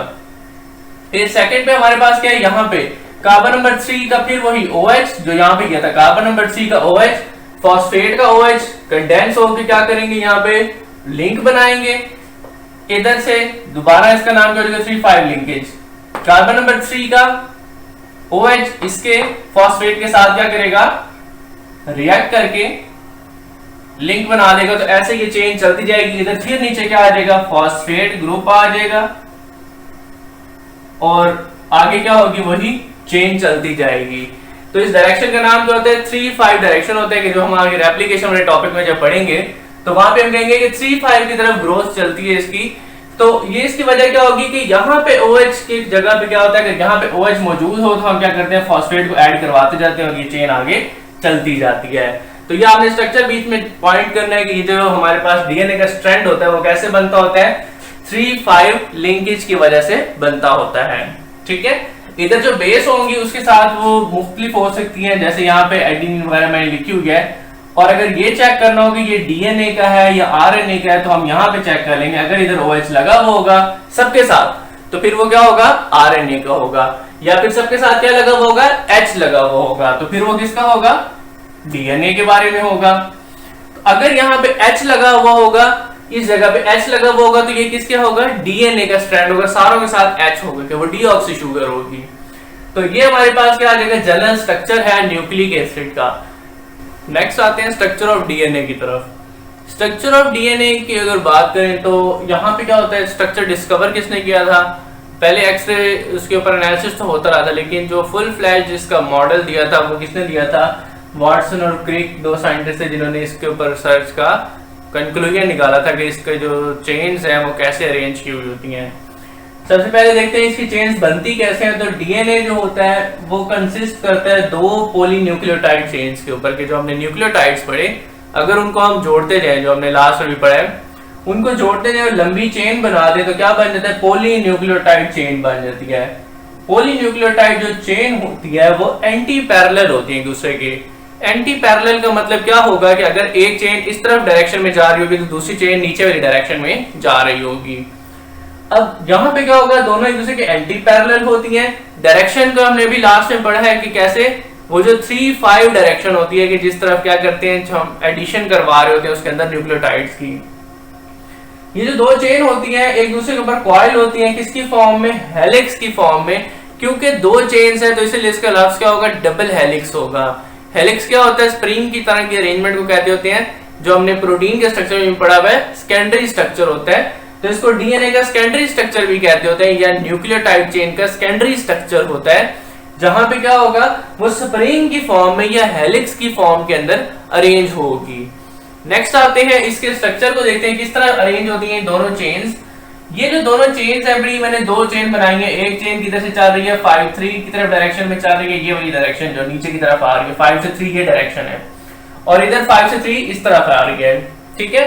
[SPEAKER 1] फिर सेकंड पे हमारे पास क्या है, यहाँ पे कार्बन नंबर 3 का फिर वही OH जो यहाँ पे किया था, कार्बन नंबर 3 का OH, फॉस्फेट का OH कंडेंस होकर क्या करेंगे, यहाँ पे लिंक बनाएंगे, इधर से दोबारा इसका नाम क्या हो जाएगा, 3-5 लिंकेज। कार्बन नंबर 3 का OH इसके फॉस्फेट के साथ क्या करेगा, रिएक्ट करके लिंक बना देगा, तो ऐसे ये चेन चलती जाएगी। इधर फिर नीचे क्या आ जाएगा, फॉस्फेट ग्रुप आ जाएगा और आगे क्या होगी, वही चेन चलती जाएगी। तो इस डायरेक्शन का नाम क्या होता है, 3-5 डायरेक्शन होता है, कि जो हम आगे रेप्लिकेशन वाले टॉपिक में जब पढ़ेंगे तो वहां पे हम कहेंगे कि 3-5 की तरफ ग्रोथ चलती है इसकी। तो ये इसकी वजह क्या होगी कि यहाँ पे OH की जगह पे क्या होता है कि यहाँ पे OH मौजूद हो तो हम क्या करते हैं, फॉस्फेट को ऐड करवाते जाते हैं और ये चेन आगे चलती जाती है। तो ये आपने स्ट्रक्चर बीच में पॉइंट करना है कि ये जो हमारे पास डीएनए का स्ट्रैंड होता है वो कैसे बनता होता है, 3-5 लिंकेज की वजह से बनता होता है। ठीक है, इधर जो बेस होंगी उसके साथ वो मुख्तलिफ हो सकती हैं, जैसे यहाँ पे एडेनिन वगैरह मैंने लिखी हुई है। और अगर ये चेक करना हो कि ये डीएनए का है या आरएनए का है तो हम यहाँ पे चेक कर लेंगे। अगर इधर OH लगा हुआ होगा सबके साथ तो फिर वो क्या होगा, आरएनए का होगा, या फिर सबके साथ क्या लगा हुआ होगा, H लगा हुआ होगा, तो फिर वो किसका होगा, डीएनए के बारे में होगा। तो अगर यहाँ पे H लगा हुआ होगा, इस जगह पे H लगा हुआ होगा, तो ये किसके होगा, डीएनए का स्ट्रैंड होगा, सारों के साथ H होगा, कि वो डीऑक्सी शुगर होगी। तो ये हमारे पास क्या आ जाएगा, जनरल स्ट्रक्चर है न्यूक्लिक एसिड का। नेक्स्ट आते हैं स्ट्रक्चर ऑफ डीएनए की तरफ। स्ट्रक्चर ऑफ डीएनए की अगर बात करें तो यहाँ पे क्या होता है, स्ट्रक्चर डिस्कवर किसने किया था, पहले एक्सरे उसके ऊपर एनालिसिस तो होता रहा था, लेकिन जो फुल फ्लैश जिसका मॉडल दिया था वो किसने दिया था, वाटसन और क्रिक, दो साइंटिस्ट थे जिन्होंने इसके ऊपर रिसर्च का कंक्लूजन निकाला था कि इसके जो चेन्स हैं वो कैसे अरेंज की हुई होती हैं। सबसे पहले देखते हैं इसकी चेन्स बनती कैसे हैं। तो डीएनए जो होता है वो कंसिस्ट करता है 2 पॉलीन्यूक्लियोटाइड चेन्स के ऊपर, के जो हमने न्यूक्लियोटाइड्स पढ़े अगर उनको हम जोड़ते जाएं, जो हमने लास्ट में भी पढ़ा है, उनको जोड़ते जाए और लंबी चेन बना दे तो क्या बन जाता है, पॉलीन्यूक्लियोटाइड चेन बन जाती है। पॉलीन्यूक्लियोटाइड जो चेन होती है वो एंटी पैरेलल होती है एक दूसरे के। एंटी पैरेलल का मतलब क्या होगा कि अगर एक चेन इस तरफ डायरेक्शन में जा रही होगी तो दूसरी चेन नीचे वाली डायरेक्शन में जा रही होगी। अब यहाँ पे क्या होगा, दोनों एक दूसरे के एंटी पैरेलल होती हैं। डायरेक्शन को हमने भी लास्ट में पढ़ा है कि कैसे वो जो 3-5 डायरेक्शन होती है कि जिस तरफ क्या करते हैं, जो हम एडिशन करवा रहे होते हैं उसके अंदर न्यूक्लियोटाइड्स की। ये जो 2 चेन होती हैं एक दूसरे के ऊपर कॉइल होती हैं, किसकी फॉर्म में, हेलिक्स की फॉर्म में। क्योंकि 2 चेन्स है तो इसलिए इसका लफ्ज क्या होगा, डबल हेलिक्स होगा। हेलिक्स क्या होता है, स्प्रिंग की तरह की अरेंजमेंट को कहते होते हैं, जो हमने प्रोटीन के स्ट्रक्चर में पढ़ा हुआ है सेकेंडरी स्ट्रक्चर होता है, तो इसको डीएनए का सेकेंडरी स्ट्रक्चर भी कहते होते हैं, या न्यूक्लियोटाइड चेन का सेकेंडरी स्ट्रक्चर होता है, जहां पे क्या होगा, वो स्प्रिंग की फॉर्म में या हेलिक्स की फॉर्म के अंदर अरेंज होगी। नेक्स्ट आते हैं इसके स्ट्रक्चर को देखते हैं किस तरह अरेंज होती हैं दोनों चेन्स। ये जो दोनों चेन्स है बड़ी, मैंने दो चेन बनाई है, एक चेन किधर से चल रही है 5 3 की तरफ डायरेक्शन में चल रही है, ये वाली डायरेक्शन जो नीचे की तरफ आ रही है 5 से 3 ये डायरेक्शन है, और इधर 5 से 3 इस तरफ आ रही है। ठीक है,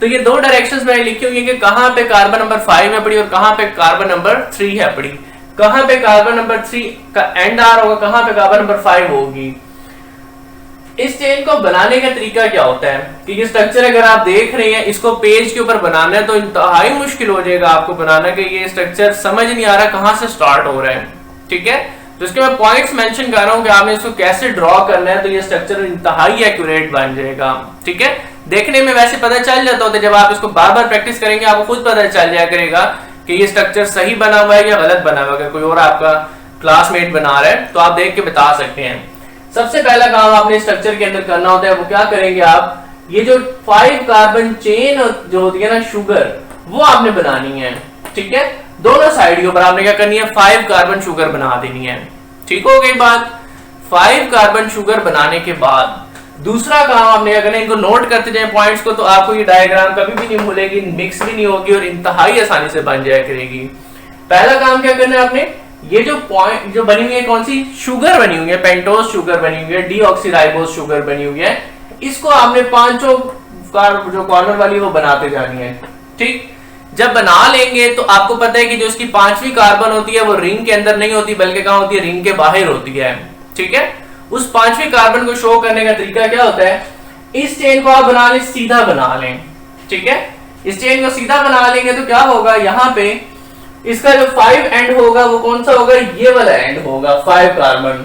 [SPEAKER 1] तो ये दो डायरेक्शंस मैंने लिखी हुई है कि कहां पे कार्बन नंबर 5 है पड़ी और कहां पे कार्बन नंबर 3 है पड़ी, कहां पे कार्बन नंबर 3 का एंड आर होगा, कहां पे कार्बन नंबर 5 होगी। इस चेन को बनाने का तरीका क्या होता है कि ये स्ट्रक्चर अगर आप देख रहे हैं इसको पेज के ऊपर बनाना है तो इंतहाई मुश्किल हो जाएगा आपको बनाना, कि ये स्ट्रक्चर समझ नहीं आ रहा कहां से स्टार्ट हो रहा है। ठीक है, तो इसके मैं पॉइंट्स मेंशन कर रहा हूं कि आपने इसको कैसे ड्रॉ करना है तो ये स्ट्रक्चर इंतहाई एक्यूरेट बन जाएगा। ठीक है, देखने में वैसे पता चल जाता होता है, जब आप इसको बार बार प्रैक्टिस करेंगे आपको खुद पता चल जाया करेगा कि ये स्ट्रक्चर सही बना हुआ है या गलत बना हुआ है। अगर कोई और आपका क्लासमेट बना रहा है तो आप देख के बता सकते हैं। सबसे पहला काम आपने स्ट्रक्चर के अंदर करना होता है, वो क्या करेंगे आप, ये जो 5 कार्बन चेन जो होती है ना शुगर, वो आपने बनानी है। ठीक है, दोनों साइड के ऊपर आपने क्या करनी है 5 कार्बन शुगर बना देनी है। ठीक हो गई बात। 5 कार्बन शुगर बनाने के बाद दूसरा काम आपने क्या करना है, इनको नोट करते जाए पॉइंट्स को, तो आपको ये डायग्राम कभी भी नहीं भूलेगी, मिक्स भी नहीं होगी और इंतहाई आसानी से बन जाया करेगी। पहला काम क्या करना है आपने, ये जो पॉइंट जो बनी हुई है कौन सी शुगर बनी हुई है, पेंटोज शुगर बनी हुई है, डीऑक्सीराइबोज शुगर बनी हुई है, इसको आपने पांचों जो कॉर्नर वाली वो बनाते जानी है। ठीक, जब बना लेंगे तो आपको पता है कि जो इसकी 5वीं कार्बन होती है वो रिंग के अंदर नहीं होती बल्कि कहां होती है, रिंग के बाहर होती है। ठीक है, उस 5वीं कार्बन को शो करने का तरीका क्या होता है, इस चेन को आप बना लें, सीधा बना लें। ठीक है, इस चेन को सीधा बना लेंगे तो क्या होगा, यहां पे इसका जो 5 एंड होगा वो कौन सा होगा, ये वाला एंड होगा 5 कार्बन।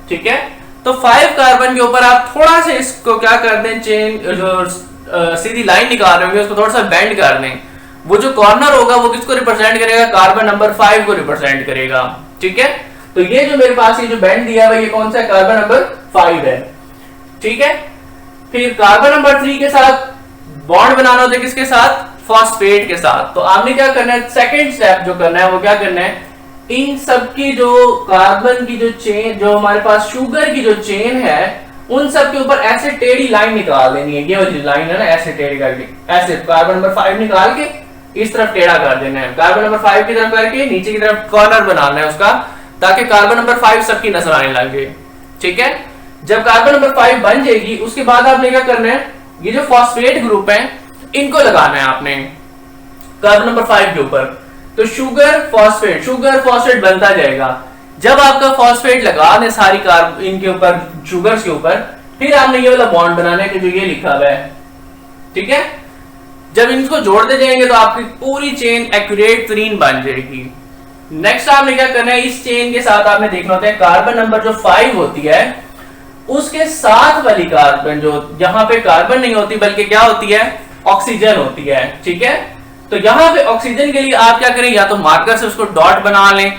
[SPEAKER 1] ठीक है, तो 5 कार्बन के ऊपर आप थोड़ा सा इसको क्या कर दें, चेन जो सीधी लाइन निकाल रहे होंगे उसको थोड़ा सा बेंड कर दें। वो जो कॉर्नर होगा वो किसको रिप्रेजेंट करेगा, कार्बन नंबर 5 को रिप्रेजेंट करेगा। ठीक है, तो ये जो मेरे पास ये जो बैंड दिया हुआ ये कौन सा है, कार्बन नंबर 5 है। ठीक है, फिर कार्बन नंबर 3 के साथ बॉन्ड बनाना होता है, किसके साथ, फॉस्फेट के साथ। तो आपने क्या करना है, सेकंड स्टेप जो करना है वो क्या करना है, इन सब की जो कार्बन की जो चेन, जो हमारे पास शुगर की जो चेन है, उन सब के ऊपर ऐसे टेढ़ी लाइन निकाल देनी है। ये वाली लाइन है ना, ऐसे टेढ़ी करके, ऐसे कार्बन नंबर 5 निकाल के इस तरफ टेढ़ा कर देना है, कार्बन नंबर 5 की तरफ करके नीचे की तरफ कॉर्नर बनाना है उसका, ताकि कार्बन नंबर 5 सबकी नजर आने लगे। ठीक है, जब कार्बन नंबर 5 बन जाएगी उसके बाद आपने क्या करना है, ये जो फॉस्फेट ग्रुप है इनको लगाना है आपने कार्बन नंबर 5 के ऊपर। तो शुगर फॉस्फेट बनता जाएगा। जब आपका फॉस्फेट लगा दें सारी कार्ब इनके ऊपर, शुगर्स के ऊपर, फिर आपने ये वाला बॉन्ड बनाना है कि जो ये लिखा हुआ है। ठीक है, जब इनको जोड़ते जाएंगे तो आपकी पूरी चेन एक्यूरेट तरीन बन जाएगी। नेक्स्ट आपने क्या करना है, इस चेन के साथ आपने देखना होता है कार्बन नंबर जो 5 होती है उसके साथ वाली कार्बन, जो यहाँ पे कार्बन नहीं होती बल्कि क्या होती है, ऑक्सीजन होती है। ठीक है, तो यहाँ पे ऑक्सीजन के लिए आप क्या करें, या तो मार्कर से उसको डॉट बना लें,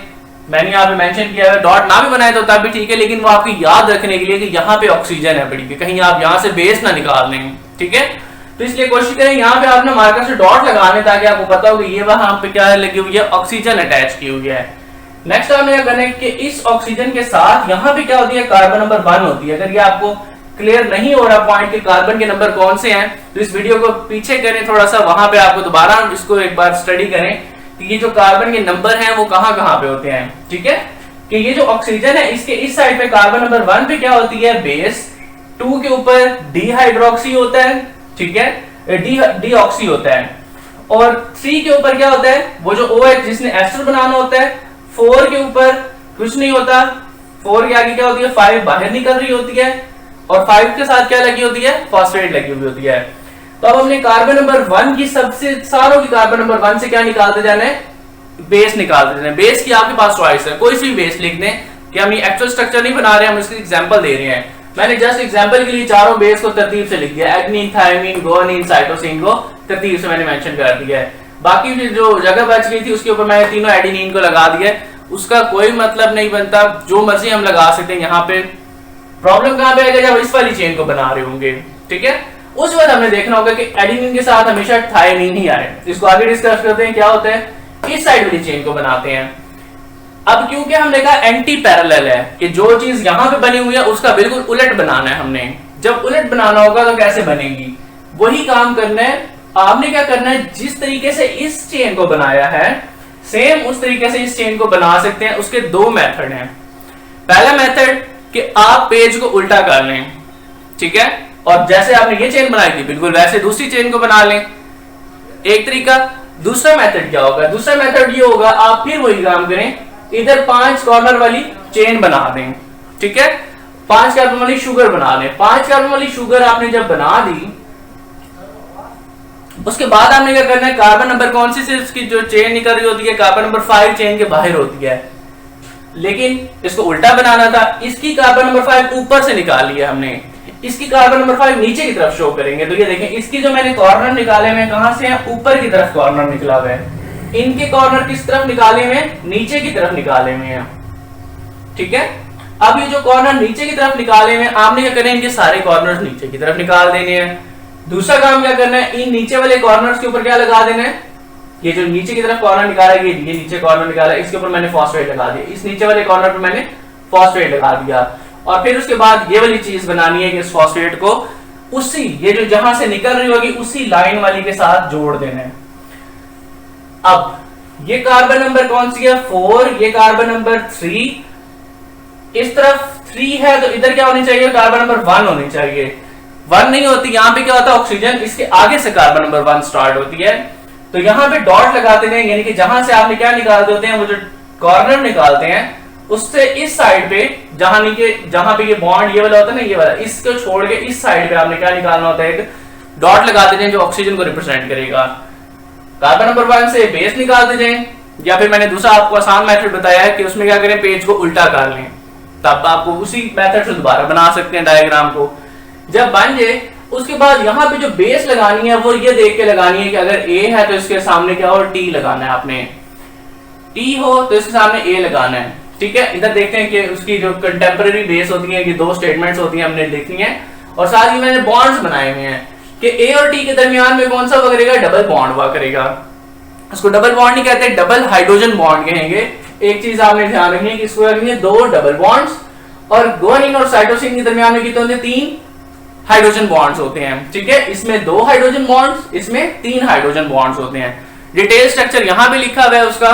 [SPEAKER 1] मैंने यहाँ पे मेंशन किया है, डॉट ना भी बनाए तो तब भी ठीक है, लेकिन वो आपकी याद रखने के लिए कि यहाँ पे ऑक्सीजन है बड़ी, कहीं आप यहाँ से बेस ना निकाल लें। ठीक है, तो इसलिए कोशिश करें यहाँ पे आपने मार्कर से डॉट लगा लें ताकि आपको पता हो कि ये वहां पे क्या लगी हुई है, ऑक्सीजन अटैच की हुई है। नेक्स्ट आपने क्या करना है कि इस ऑक्सीजन के साथ यहाँ पे क्या होती है, कार्बन नंबर 1 होती है। अगर ये आपको क्लियर नहीं हो रहा पॉइंट के कार्बन के नंबर कौन से हैं, तो इस वीडियो को पीछे करें थोड़ा सा, वहां पे आपको दोबारा इसको एक बार स्टडी करें कि ये जो कार्बन के नंबर हैं वो कहां कहां पे होते हैं। ठीक है, कि ये जो ऑक्सीजन है इसके इस साइड पे कार्बन नंबर 1 पे क्या होती है, बेस, 2 के ऊपर डिहाइड्रोक्सी होता है। ठीक है, डीऑक्सी होता है, और 3 के ऊपर क्या होता है, वो जो OH जिसने एस्टर बनाना होता है। 4 के ऊपर कुछ नहीं होता, 4 के आगे क्या होती है, 5 बाहर निकल रही होती है, और 5 के साथ क्या लगी होती है, फॉस्फेट लगी हुई होती है। तो अब हमने कार्बन नंबर 1 की सबसे सारों की कार्बन नंबर 1 से क्या निकालते जाना है, बेस निकालते जाना है। बेस की आपके पास चॉइस है, कोई सी बेस लिख दें, कि हम ये एक्चुअल स्ट्रक्चर नहीं बना रहे, हम इसकी एग्जांपल दे रहे हैं। मैंने जस्ट एग्जांपल के लिए चारों बेस को तरतीब से लिख दिया, एडेनिन, थायमिन, गुआनिन, साइटोसिन को तरतीब से मैंने मेंशन कर दिया है। बाकी जो जगह बच गई थी उसके ऊपर मैंने तीनों एडेनिन को लगा दिया, उसका कोई मतलब नहीं बनता, जो मर्जी हम लगा सकते हैं। यहाँ पे प्रॉब्लम कहां पे आएगा, जब इस वाली चेन को बना रहे होंगे। ठीक है, उस वक्त हमने देखना होगा कि एडेनिन के साथ हमेशा थायमिन ही आए। इसको आगे डिस्कस करते हैं क्या होता है, इस साइड वाली चेन को बनाते हैं। अब क्योंकि हमने कहा एंटी पैरेलल है कि जो चीज यहां पे बनी हुई है उसका बिल्कुल उलट बनाना है हमने। जब उलट बनाना होगा तो कैसे बनेगी, वही काम करना है। आपने क्या करना है, जिस तरीके से इस चेन को बनाया है सेम उस तरीके से इस चेन को बना सकते हैं। उसके दो मेथड हैं। पहला मेथड कि आप पेज को उल्टा कर लें, ठीक है, और जैसे आपने ये चेन बनाई थी बिल्कुल वैसे दूसरी चेन को बना लें, एक तरीका। दूसरा मेथड क्या होगा, दूसरा मेथड ये होगा आप फिर वही काम करें, इधर 5 कॉर्नर वाली चेन बना दें, ठीक है, 5 कार्बन वाली शुगर बना लें। 5 कार्बन वाली शुगर आपने जब बना दी उसके बाद आपने क्या करना है, कार्बन नंबर कौन सी से उसकी जो चेन निकल रही होती है, कार्बन नंबर 5 चेन के बाहर होती है, लेकिन इसको उल्टा बनाना था। इसकी कार्बन नंबर 5 ऊपर से निकाल लिया हमने, इसकी कार्बन नंबर 5 नीचे की तरफ शो करेंगे। तो ये देखें, इसकी जो मैंने कॉर्नर निकाले हुए कहां से है, ऊपर की तरफ कॉर्नर निकला हुआ है। इनके कॉर्नर किस तरफ निकाले हुए, नीचे की तरफ निकाले हुए हैं, ठीक है। अब ये जो कॉर्नर नीचे की तरफ निकाले हुए आपने क्या करना है, इनके सारे कॉर्नर नीचे की तरफ निकाल देने हैं। दूसरा काम क्या करना है, इन नीचे वाले कॉर्नर्स के ऊपर क्या लगा देना है, ये जो नीचे की तरफ कॉर्नर निकाला है, ये नीचे कॉर्नर निकाला है, इसके ऊपर मैंने फॉस्फेट लगा दिया, इस नीचे वाले कॉर्नर पे मैंने फॉस्फेट लगा दिया। और फिर उसके बाद ये वाली चीज बनानी है कि इस फॉस्फेट को उसी ये जो जहां से निकल रही होगी उसी लाइन वाली के साथ जोड़ देना है। अब ये कार्बन नंबर कौन सी है, 4, ये कार्बन नंबर 3, इस तरफ 3 है तो इधर क्या होनी चाहिए, कार्बन नंबर 1 होनी चाहिए। 1 नहीं होती, यहां पे क्या होता है, ऑक्सीजन इसके आगे से कार्बन नंबर 1 स्टार्ट होती है। तो यहां पे डॉट लगाते हैं, यानी कि जहां से आपने क्या निकालते होते हैं, वो जो कॉर्नर निकालते हैं उससे इस साइड पे जहां पे ये बॉन्ड ये वाला होता है ना, ये वाला, इसको छोड़ के इस साइड पे आपने क्या निकालना होता है, एक डॉट लगाते हैं जो ऑक्सीजन को रिप्रेजेंट करेगा। कार्बन नंबर 1 से बेस निकालते जाएं, या फिर मैंने दूसरा आपको आसान मेथड बताया है कि उसमें क्या करें, पेज को उल्टा कर लें, तब आपको उसी मेथड से दोबारा बना सकते हैं डायग्राम को। जब बन जाए उसके बाद यहाँ पे जो बेस लगानी है वो ये देख के लगानी है कि अगर ए है तो इसके सामने क्या हो, टी लगाना है। आपने टी हो तो इसके सामने ए लगाना है, ठीक है। इधर देखते हैं कि उसकी जो कंटेम्पररी बेस होती है, कि 2 स्टेटमेंट्स होती हैं हमने देखनी है, और साथ ही मैंने बॉन्ड्स बनाए हुए हैं कि ए और टी के दरमियान में कौन सा हुआ करेगा, डबल बॉन्ड हुआ करेगा। उसको डबल बॉन्ड नहीं कहते, डबल हाइड्रोजन बॉन्ड कहेंगे। एक चीज आपने ध्यान रखनी है कि इसको रखनी है 2 डबल बॉन्ड्स, और गुआनिन और साइटोसिन के दरमियान में कितने होते हैं, 3 हाइड्रोजन बॉन्ड्स होते हैं, ठीक है। इसमें 2 हाइड्रोजन बॉन्ड्स, इसमें 3 हाइड्रोजन बॉन्ड्स होते हैं। डिटेल स्ट्रक्चर यहां पे लिखा हुआ है उसका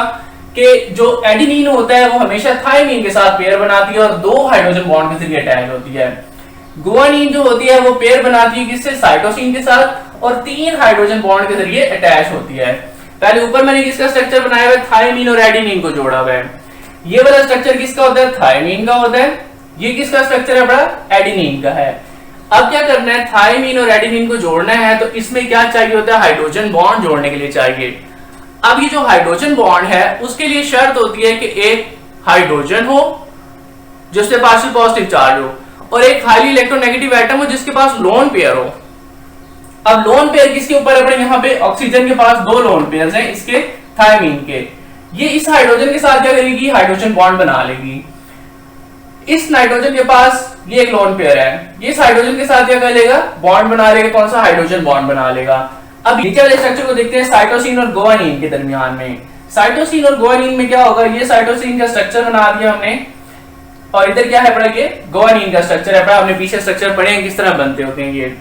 [SPEAKER 1] कि जो एडेनिन होता है वो हमेशा थायमिन के साथ पेयर बनाती है और 2 हाइड्रोजन बॉन्ड के जरिए अटैच होती है। गुआनिन जो होती है वो पेयर बनाती है किससे, साइटोसिन के साथ, और 3 हाइड्रोजन बॉन्ड के जरिए अटैच होती है। पहले ऊपर मैंने किसका स्ट्रक्चर बनाया हुआ है, थायमिन और एडेनिन को जोड़ा हुआ है। ये वाला स्ट्रक्चर किसका होता है, थायमिन का होता है। ये किसका स्ट्रक्चर है, बड़ा एडेनिन का है। अब क्या करना है, थायमिन और एडेनिन को जोड़ना है तो इसमें क्या चाहिए होता है, हाइड्रोजन बॉन्ड जोड़ने के लिए चाहिए। अब ये जो हाइड्रोजन बॉन्ड है उसके लिए शर्त होती है कि एक हाइड्रोजन हो जिसके पास पॉजिटिव चार्ज हो, और एक हाईली इलेक्ट्रोनेगेटिव एटम हो जिसके पास लोन पेयर हो। अब लोन पेयर किसके ऊपर है, यहाँ पे ऑक्सीजन के पास 2 लोन पेयर हैं, इसके थायमिन के। ये इस हाइड्रोजन के साथ क्या करेगी, हाइड्रोजन बॉन्ड बना लेगी। इस नाइट्रोजन के पास ये एक लोन पेयर है, ये इस हाइड्रोजन के साथ क्या कर लेगा, बॉन्ड बना लेगा, कौन सा, हाइड्रोजन बॉन्ड बना लेगा। अब नीचे वाले स्ट्रक्चर को देखते हैं साइटोसिन और गुआनिन के दरमियान में। साइटोसिन और गुआनिन में क्या होगा, ये साइटोसिन का स्ट्रक्चर बना दिया हमने, और इधर क्या है, बड़ा ये गुआनिन का स्ट्रक्चर है। बड़ा हमने पीछे स्ट्रक्चर पढ़े हैं किस तरह बनते होते हैं ये।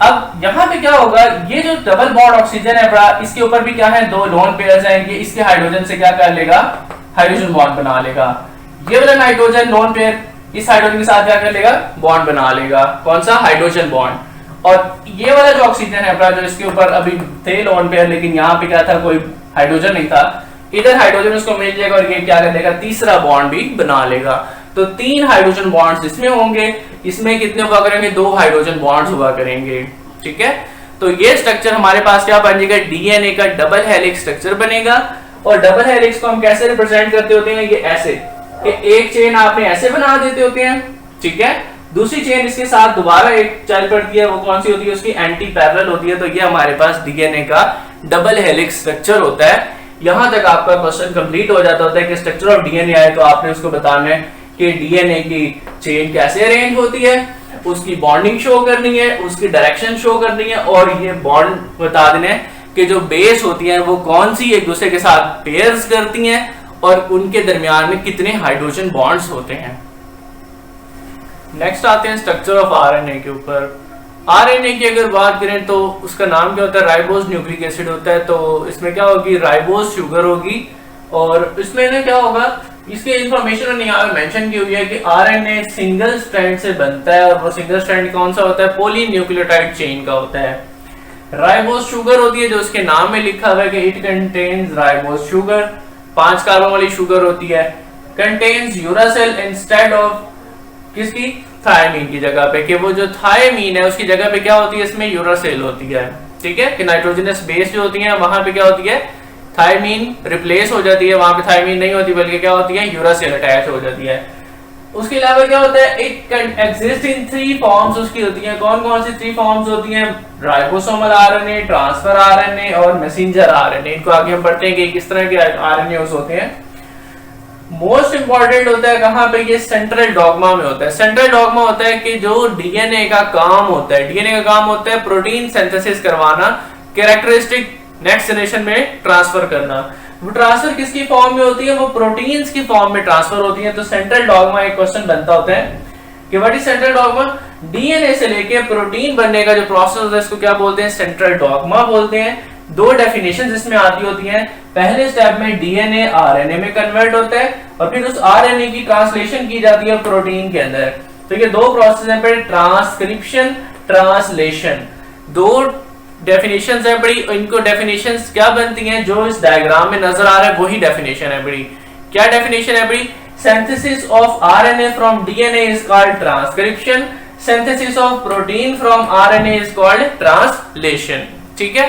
[SPEAKER 1] अब यहाँ पे क्या होगा, ये जो डबल बॉन्ड ऑक्सीजन है बड़ा, इसके ऊपर भी क्या है, 2 लोन पेयर्स हैं, ये इसके हाइड्रोजन से क्या कर लेगा, हाइड्रोजन बॉन्ड बना लेगा। ये वाला नाइट्रोजन लोन पेयर इस हाइड्रोजन के साथ क्या कर लेगा, बॉन्ड बना लेगा, कौन सा, हाइड्रोजन बॉन्ड। और ये वाला जो ऑक्सीजन है अपना, जो इसके ऊपर अभी थे लोन पेयर, लेकिन यहाँ पे क्या था, कोई हाइड्रोजन नहीं था, इधर हाइड्रोजन उसको मिल जाएगा और ये क्या कर लेगा, तीसरा बॉन्ड भी बना लेगा। तो 3 हाइड्रोजन बॉन्ड्स इसमें होंगे, इसमें कितने हुआ करेंगे, 2 हाइड्रोजन बॉन्ड्स हुआ करेंगे, ठीक है। तो ये स्ट्रक्चर हमारे पास क्या बन जाएगा, डीएनए का डबल हेलिक्स स्ट्रक्चर बनेगा। और डबल हेलिक्स को हम कैसे रिप्रेजेंट करते होते हैं, ये ऐसे कि एक चेन आपने ऐसे बना देते होते हैं, ठीक है, दूसरी चेन इसके साथ दोबारा एक चल पड़ती है, वो कौन सी होती है, उसकी एंटी पैरेलल होती है। तो ये हमारे पास डीएनए का डबल हेलिक्स स्ट्रक्चर होता है। यहां तक आपका क्वेश्चन कंप्लीट हो जाता होता है कि स्ट्रक्चर ऑफ डीएनए आए तो आपने उसको बताना है कि डीएनए की चेन कैसे अरेंज होती है, उसकी बॉन्डिंग शो करनी है, उसकी डायरेक्शन शो करनी है, और ये बॉन्ड बता देना है कि जो बेस होती है वो कौन सी एक दूसरे के साथ पेयर्स करती हैं, और उनके दरमियान में कितने हाइड्रोजन बॉन्ड्स होते हैं। नेक्स्ट आते हैं स्ट्रक्चर ऑफ आरएनए के ऊपर। आरएनए की अगर बात करें तो उसका नाम क्या होता है, राइबोज न्यूक्लिक एसिड होता है। तो इसमें क्या होगी, राइबोज शुगर होगी, और इसमें ना क्या होगा, इसके इंफॉर्मेशन ने यहाँ पे मेंशन की हुई है कि आरएनए सिंगल स्ट्रैंड से बनता है, और वो सिंगल स्ट्रैंड कौन सा होता है, पॉलीन्यूक्लियोटाइड चेन का होता है। राइबोज शुगर होती है जो उसके नाम में लिखा हुआ है कि it contains ribose sugar, 5 carbon वाली शुगर होती है। कंटेन्स यूरासिल इंस्टेड ऑफ किसकी, थायमीन की जगह पे, कि वो जो थायमीन है उसकी जगह पे क्या होती है, इसमें यूरासिल होती है। ठीक है, कि नाइट्रोजनस बेस जो होती है वहां पे क्या होती है, थायमीन रिप्लेस हो जाती है, वहां पे थायमीन नहीं होती बल्कि क्या होती है, यूरासिल अटैच हो जाती है। उसके अलावा क्या होता है, it can exist in 3 forms उसकी होती हैं। कौन कौन सी 3 फॉर्म्स होती हैं, राइबोसोमल आरएनए, ट्रांसफर आरएनए और मैसेंजर आरएनए। इनको आगे हम पढ़ते हैं कि किस तरह के आरएनए होते हैं। मोस्ट इंपॉर्टेंट होता है कहां पे, ये सेंट्रल डॉग्मा में होता है। सेंट्रल डॉग्मा होता है कि जो डीएनए का काम होता है, डीएनए का काम होता है प्रोटीन सिंथेसिस करवाना, कैरेक्टरिस्टिक नेक्स्ट जनरेशन में ट्रांसफर करना। वो ट्रांसफर किसकी फॉर्म में होती है, वो प्रोटीन्स की फॉर्म में ट्रांसफर होती है। तो सेंट्रल डॉग्मा एक क्वेश्चन बनता होता है कि what is central dogma. DNA से लेके प्रोटीन बनने का जो प्रोसेस होता है इसको क्या बोलते हैं, सेंट्रल डॉग्मा बोलते हैं। 2 डेफिनेशन इसमें आती होती हैं। पहले स्टेप में डीएनए आरएनए में कन्वर्ट होता है और फिर उस आरएनए की ट्रांसलेशन की जाती है प्रोटीन के अंदर। तो ये 2 प्रोसेस हैं, पर ट्रांसक्रिप्शन, ट्रांसलेशन, 2 डेफिनेशंस है बड़ी। इनको डेफिनेशंस क्या बनती हैं, जो इस डायग्राम में नजर आ रहा है वही डेफिनेशन है बड़ी। क्या डेफिनेशन है बड़ी, synthesis of RNA from DNA is called transcription, synthesis of protein from RNA is called translation. ठीक है,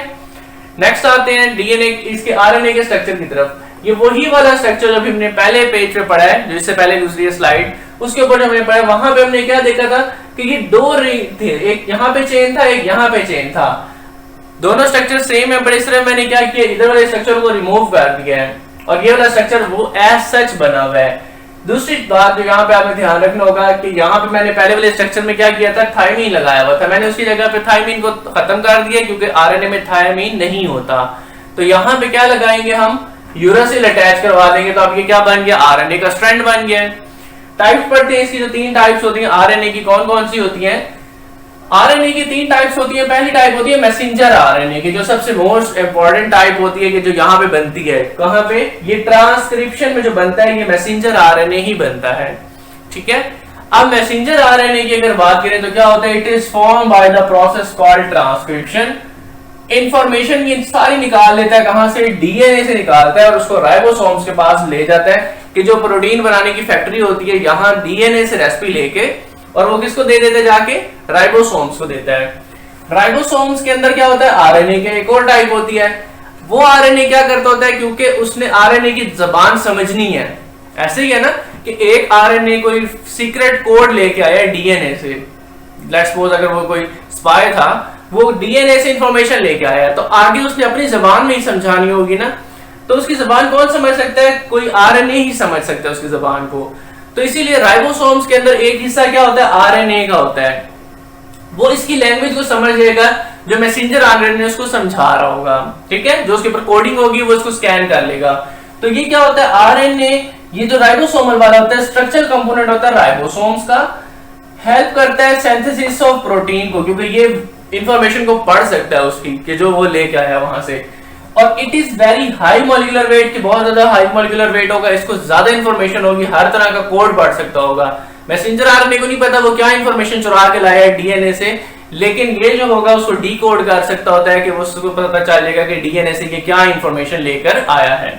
[SPEAKER 1] नेक्स्ट आते हैं डीएनए, इसके आरएनए के स्ट्रक्चर की तरफ। ये वही वाला स्ट्रक्चर जो हमने पहले पेज पे पढ़ा है, जिससे पहले दूसरी स्लाइड उसके ऊपर हमने पढ़ा, वहां पे हमने क्या देखा था कि ये 2 रिंग थे, एक यहाँ पे चेन था, एक यहाँ पे चेन था। दोनों स्ट्रक्चर सेम है, पर इस तरह मैंने क्या किया, इधर वाले स्ट्रक्चर को रिमूव कर दिया है और ये वाला स्ट्रक्चर वो एज सच बना हुआ है। दूसरी बात जो यहाँ पे आपने ध्यान रखना होगा कि यहाँ पे मैंने पहले वाले स्ट्रक्चर में क्या किया था, थायमीन लगाया हुआ था। मैंने उसकी जगह पे थायमीन को खत्म कर दिया क्योंकि आरएनए में थायमीन नहीं होता। तो यहाँ पे क्या लगाएंगे हम, यूरासिल अटैच करवा देंगे। तो अब ये क्या बन गया, आरएनए का स्ट्रैंड बन गया। टाइप्स पढ़ते हैं इसकी, जो 3 टाइप्स होती हैं आरएनए की, कौन कौन सी होती हैं। आरएनए की 3 टाइप्स होती है। पहली टाइप होती है मैसेंजर आरएनए की, जो सबसे मोस्ट इंपॉर्टेंट टाइप होती है कि जो यहाँ पे बनती है, कहाँ पे, ये ट्रांसक्रिप्शन में जो बनता है ये मैसेंजर आरएनए ही बनता है। ठीक है, अब मैसेंजर आरएनए की अगर बात करें तो क्या होता है, it is form by the process called transcription. Information की सारी निकाल लेता है, कहां से, डीएनए से निकालता है और उसको राइबोसोम्स के पास ले जाता है कि जो प्रोटीन बनाने की फैक्ट्री होती है, यहाँ डीएनए से रेसिपी लेके और वो किसको दे देते हैं, जाके राइबोसोम्स को देता है। राइबोसोम्स के अंदर क्या होता है, आरएनए की एक और टाइप होती है। वो आरएनए क्या करता होता है, क्योंकि उसने आरएनए की जबान समझनी है। ऐसे ही है ना कि एक आरएनए कोई सीक्रेट कोड लेके आया डीएनए से, लेट्स सपोज अगर वो कोई स्पाई था, वो डीएनए से इंफॉर्मेशन लेके आया, तो आगे उसने अपनी जबान में ही समझानी होगी ना। तो उसकी जबान कौन समझ सकता है, कोई आरएनए ही समझ सकता है उसकी जबान को। तो इसीलिए राइबोसोम्स के अंदर एक हिस्सा क्या होता है, आरएनए का होता है। वो इसकी लैंग्वेज को समझेगा जो मैसेंजर आरएनए उसको समझा रहा होगा। ठीक है, जो उसके ऊपर कोडिंग होगी वो उसको स्कैन कर लेगा। तो ये क्या होता है, आरएनए, ये जो राइबोसोमल वाला होता है स्ट्रक्चरल कंपोनेंट होता है राइबोसोम्स का, हेल्प करता है सिंथेसिस ऑफ प्रोटीन को, क्योंकि ये इंफॉर्मेशन को पढ़ सकता है उसकी कि जो वो लेके आया वहां से। और it is very high molecular weight, कि बहुत ज्यादा हाई मॉलिक्यूलर वेट होगा, इसको ज्यादा इंफॉर्मेशन होगी, हर तरह का कोड पढ़ सकता होगा। मैसेंजर आरएनए को नहीं पता वो क्या इंफॉर्मेशन चुरा के लाया है डीएनए से, लेकिन ये जो होगा उसको डीकोड कर सकता होता है कि वो उसको पता चलेगा कि डीएनए से ये क्या इंफॉर्मेशन लेकर आया है।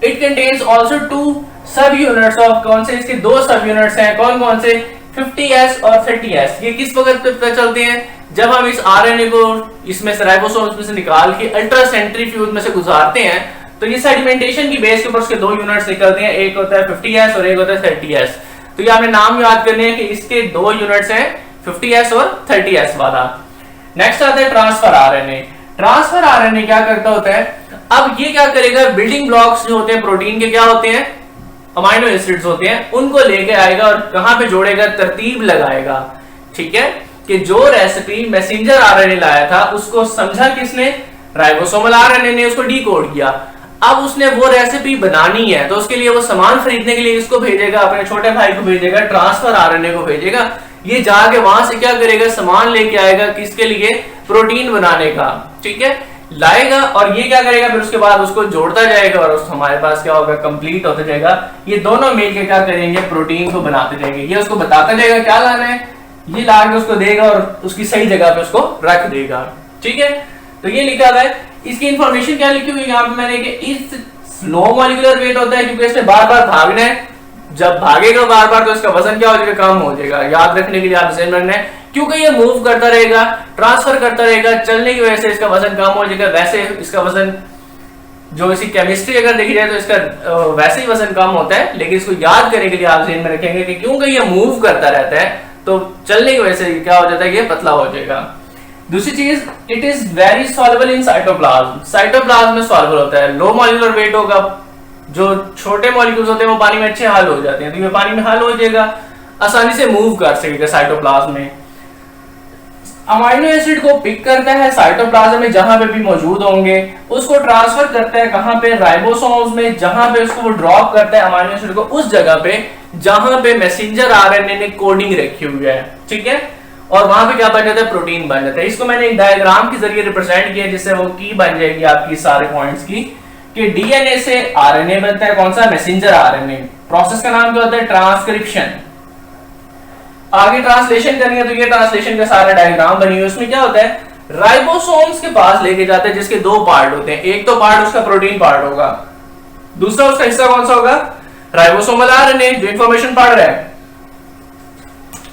[SPEAKER 1] इट कंटेन्स आल्सो 2 सब यूनिट्स ऑफ, कौन से, इसके 2 सब यूनिट्स हैं, कौन कौन से, 50S और 30S। ये किस वक्त पे पता चलते हैं, जब हम इस आरएनए को इसमें से राइबोसोम्स में से निकाल के अल्ट्रा सेंट्रीफ्यूज में से गुजारते हैं, तो ये सेडिमेंटेशन की बेस के ऊपर उसके 2 यूनिट्स निकलते हैं, एक होता है 50S और एक होता है 30S। तो ये आपने नाम याद करने हैं कि इसके 2 यूनिट्स हैं 50S और 30S वाला। नेक्स्ट आता है ट्रांसफर आरएनए। ट्रांसफर आरएनए क्या करता होता है, अब ये क्या करेगा, बिल्डिंग ब्लॉक्स जो होते हैं प्रोटीन के, क्या होते हैं, अमाइनो एसिड्स होते हैं, उनको लेके आएगा और कहां पे जोड़ेगा, तरतीब लगाएगा। ठीक है, कि जो रेसिपी मैसेंजर आरएनए लाया था उसको समझा किसने, राइबोसोमल आरएनए ने उसको डीकोड किया। अब उसने वो रेसिपी बनानी है तो उसके लिए वो सामान खरीदने के लिए इसको भेजेगा, अपने छोटे भाई को भेजेगा, ट्रांसफर आरएनए को भेजेगा। ये जाके वहां से क्या करेगा, सामान लेके आएगा, किसके लिए, प्रोटीन बनाने का, ठीक है, लाएगा। और ये क्या करेगा, फिर उसके बाद उसको जोड़ता जाएगा और हमारे पास क्या होगा, कंप्लीट होता जाएगा। ये दोनों मिलके क्या करेंगे, प्रोटीन को बनाते जाएंगे। ये उसको बताता जाएगा क्या लाना है, ये ला के उसको देगा और उसकी सही जगह पे उसको रख देगा, ठीक है। तो ये लिखा हुआ है। इसकी इंफॉर्मेशन क्या लिखी हुई है यहाँ पे मैंने, कि इस लो मॉलिक्यूलर वेट होता है क्योंकि इसने बार बार भागना है। जब भागेगा बार बार तो इसका वजन क्या हो जाएगा, कम हो जाएगा। याद रखने के लिए आप ध्यान रखना है, क्योंकि ये मूव करता रहेगा, ट्रांसफर करता रहेगा, चलने की वजह से इसका वजन कम हो जाएगा। वैसे इसका वजन जो इसकी केमिस्ट्री अगर देखी जाए तो इसका वैसे ही वजन कम होता है, लेकिन इसको याद करने के लिए आप ध्यान में रखेंगे कि क्योंकि ये मूव करता रहता है तो चलने की वजह से क्या हो जाता है, ये पतला हो जाएगा। दूसरी चीज, it is very soluble in cytoplasm. Cytoplasm में सॉल्युबल होता है। लो मॉलिक्यूलर वेट होगा, जो छोटे मॉलिक्यूल्स होते हैं वो पानी में अच्छे हल हो जाते हैं, तो ये पानी में हल हो जाएगा, आसानी से मूव कर सकेगा साइटोप्लाज्म में। अमाइनो एसिड को पिक करता है साइटोप्लाज्म में जहां पे भी मौजूद होंगे, उसको ट्रांसफर करता है कहां पे, राइबोसोम्स में, जहां पे उसको वो ड्रॉप करता है अमाइनो एसिड को उस जगह पे जहां पे मैसेंजर आरएनए ने कोडिंग रखी हुई है, ठीक है। और वहां पे क्या बन जाता है, प्रोटीन बन जाता है। इसको मैंने एक डायग्राम के जरिए रिप्रेजेंट किया जिससे वो की बन जाएगी आपकी सारे पॉइंट्स की, कि डीएनए से आरएनए बनता है, कौन सा, मैसेंजर आरएनए। प्रोसेस का नाम क्या होता है, ट्रांसक्रिप्शन। आगे ट्रांसलेशन करेंगे तो ये ट्रांसलेशन का सारा डायग्राम बनी हुई है। उसमें क्या होता है, राइबोसोम्स के पास लेके जाते हैं जिसके दो पार्ट होते हैं। एक तो पार्ट उसका प्रोटीन पार्ट होगा, दूसरा उसका हिस्सा कौन सा होगा, राइबोसोमल आरएनए जो इंफॉर्मेशन पढ़ रहा है।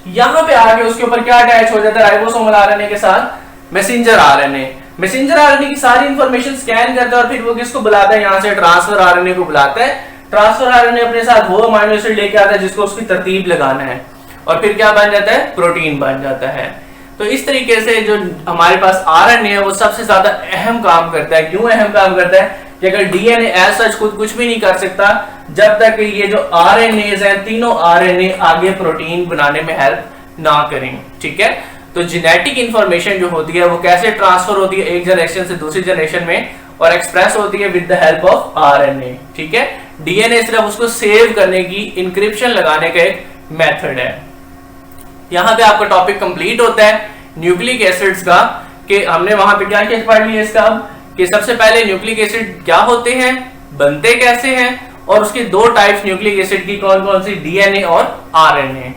[SPEAKER 1] यहां पे आगे उसके ऊपर क्या अटैच हो जाता है, राइबोसोमल आरएनए के साथ मैसेंजर आरएनए। मैसेंजर आरएनए की सारी इंफॉर्मेशन स्कैन करता है और फिर वो किसको बुलाता है, यहां से ट्रांसफर आरएनए को बुलाता है। ट्रांसफर आरएनए अपने साथ वो अमीनो एसिड लेके आता है जिसको उसकी तरतीब लगाना है और फिर क्या बन जाता है, प्रोटीन बन जाता है। तो इस तरीके से जो हमारे पास आरएनए है वो सबसे ज्यादा अहम काम करता है। क्यों अहम काम करता है कि अगर डीएनए एज सच खुद कुछ भी नहीं कर सकता जब तक ये जो आरएनएज हैं, तीनों आरएनए आगे प्रोटीन बनाने में हेल्प ना करें, ठीक है। तो जेनेटिक इंफॉर्मेशन जो होती है वो कैसे ट्रांसफर होती है एक जनरेशन से दूसरी जनरेशन में, और एक्सप्रेस होती है with the help of RNA, ठीक है। डीएनए सिर्फ उसको सेव करने की, इंक्रिप्शन लगाने का एक मेथड है। यहां पे आपका टॉपिक कंप्लीट होता है न्यूक्लिक एसिड्स का, कि हमने वहां पे क्या क्या पढ़ लिया इसका, कि सबसे पहले न्यूक्लिक एसिड क्या होते हैं, बनते कैसे हैं, और उसके दो टाइप्स न्यूक्लिक एसिड की कौन कौन सी, डीएनए और आरएनए।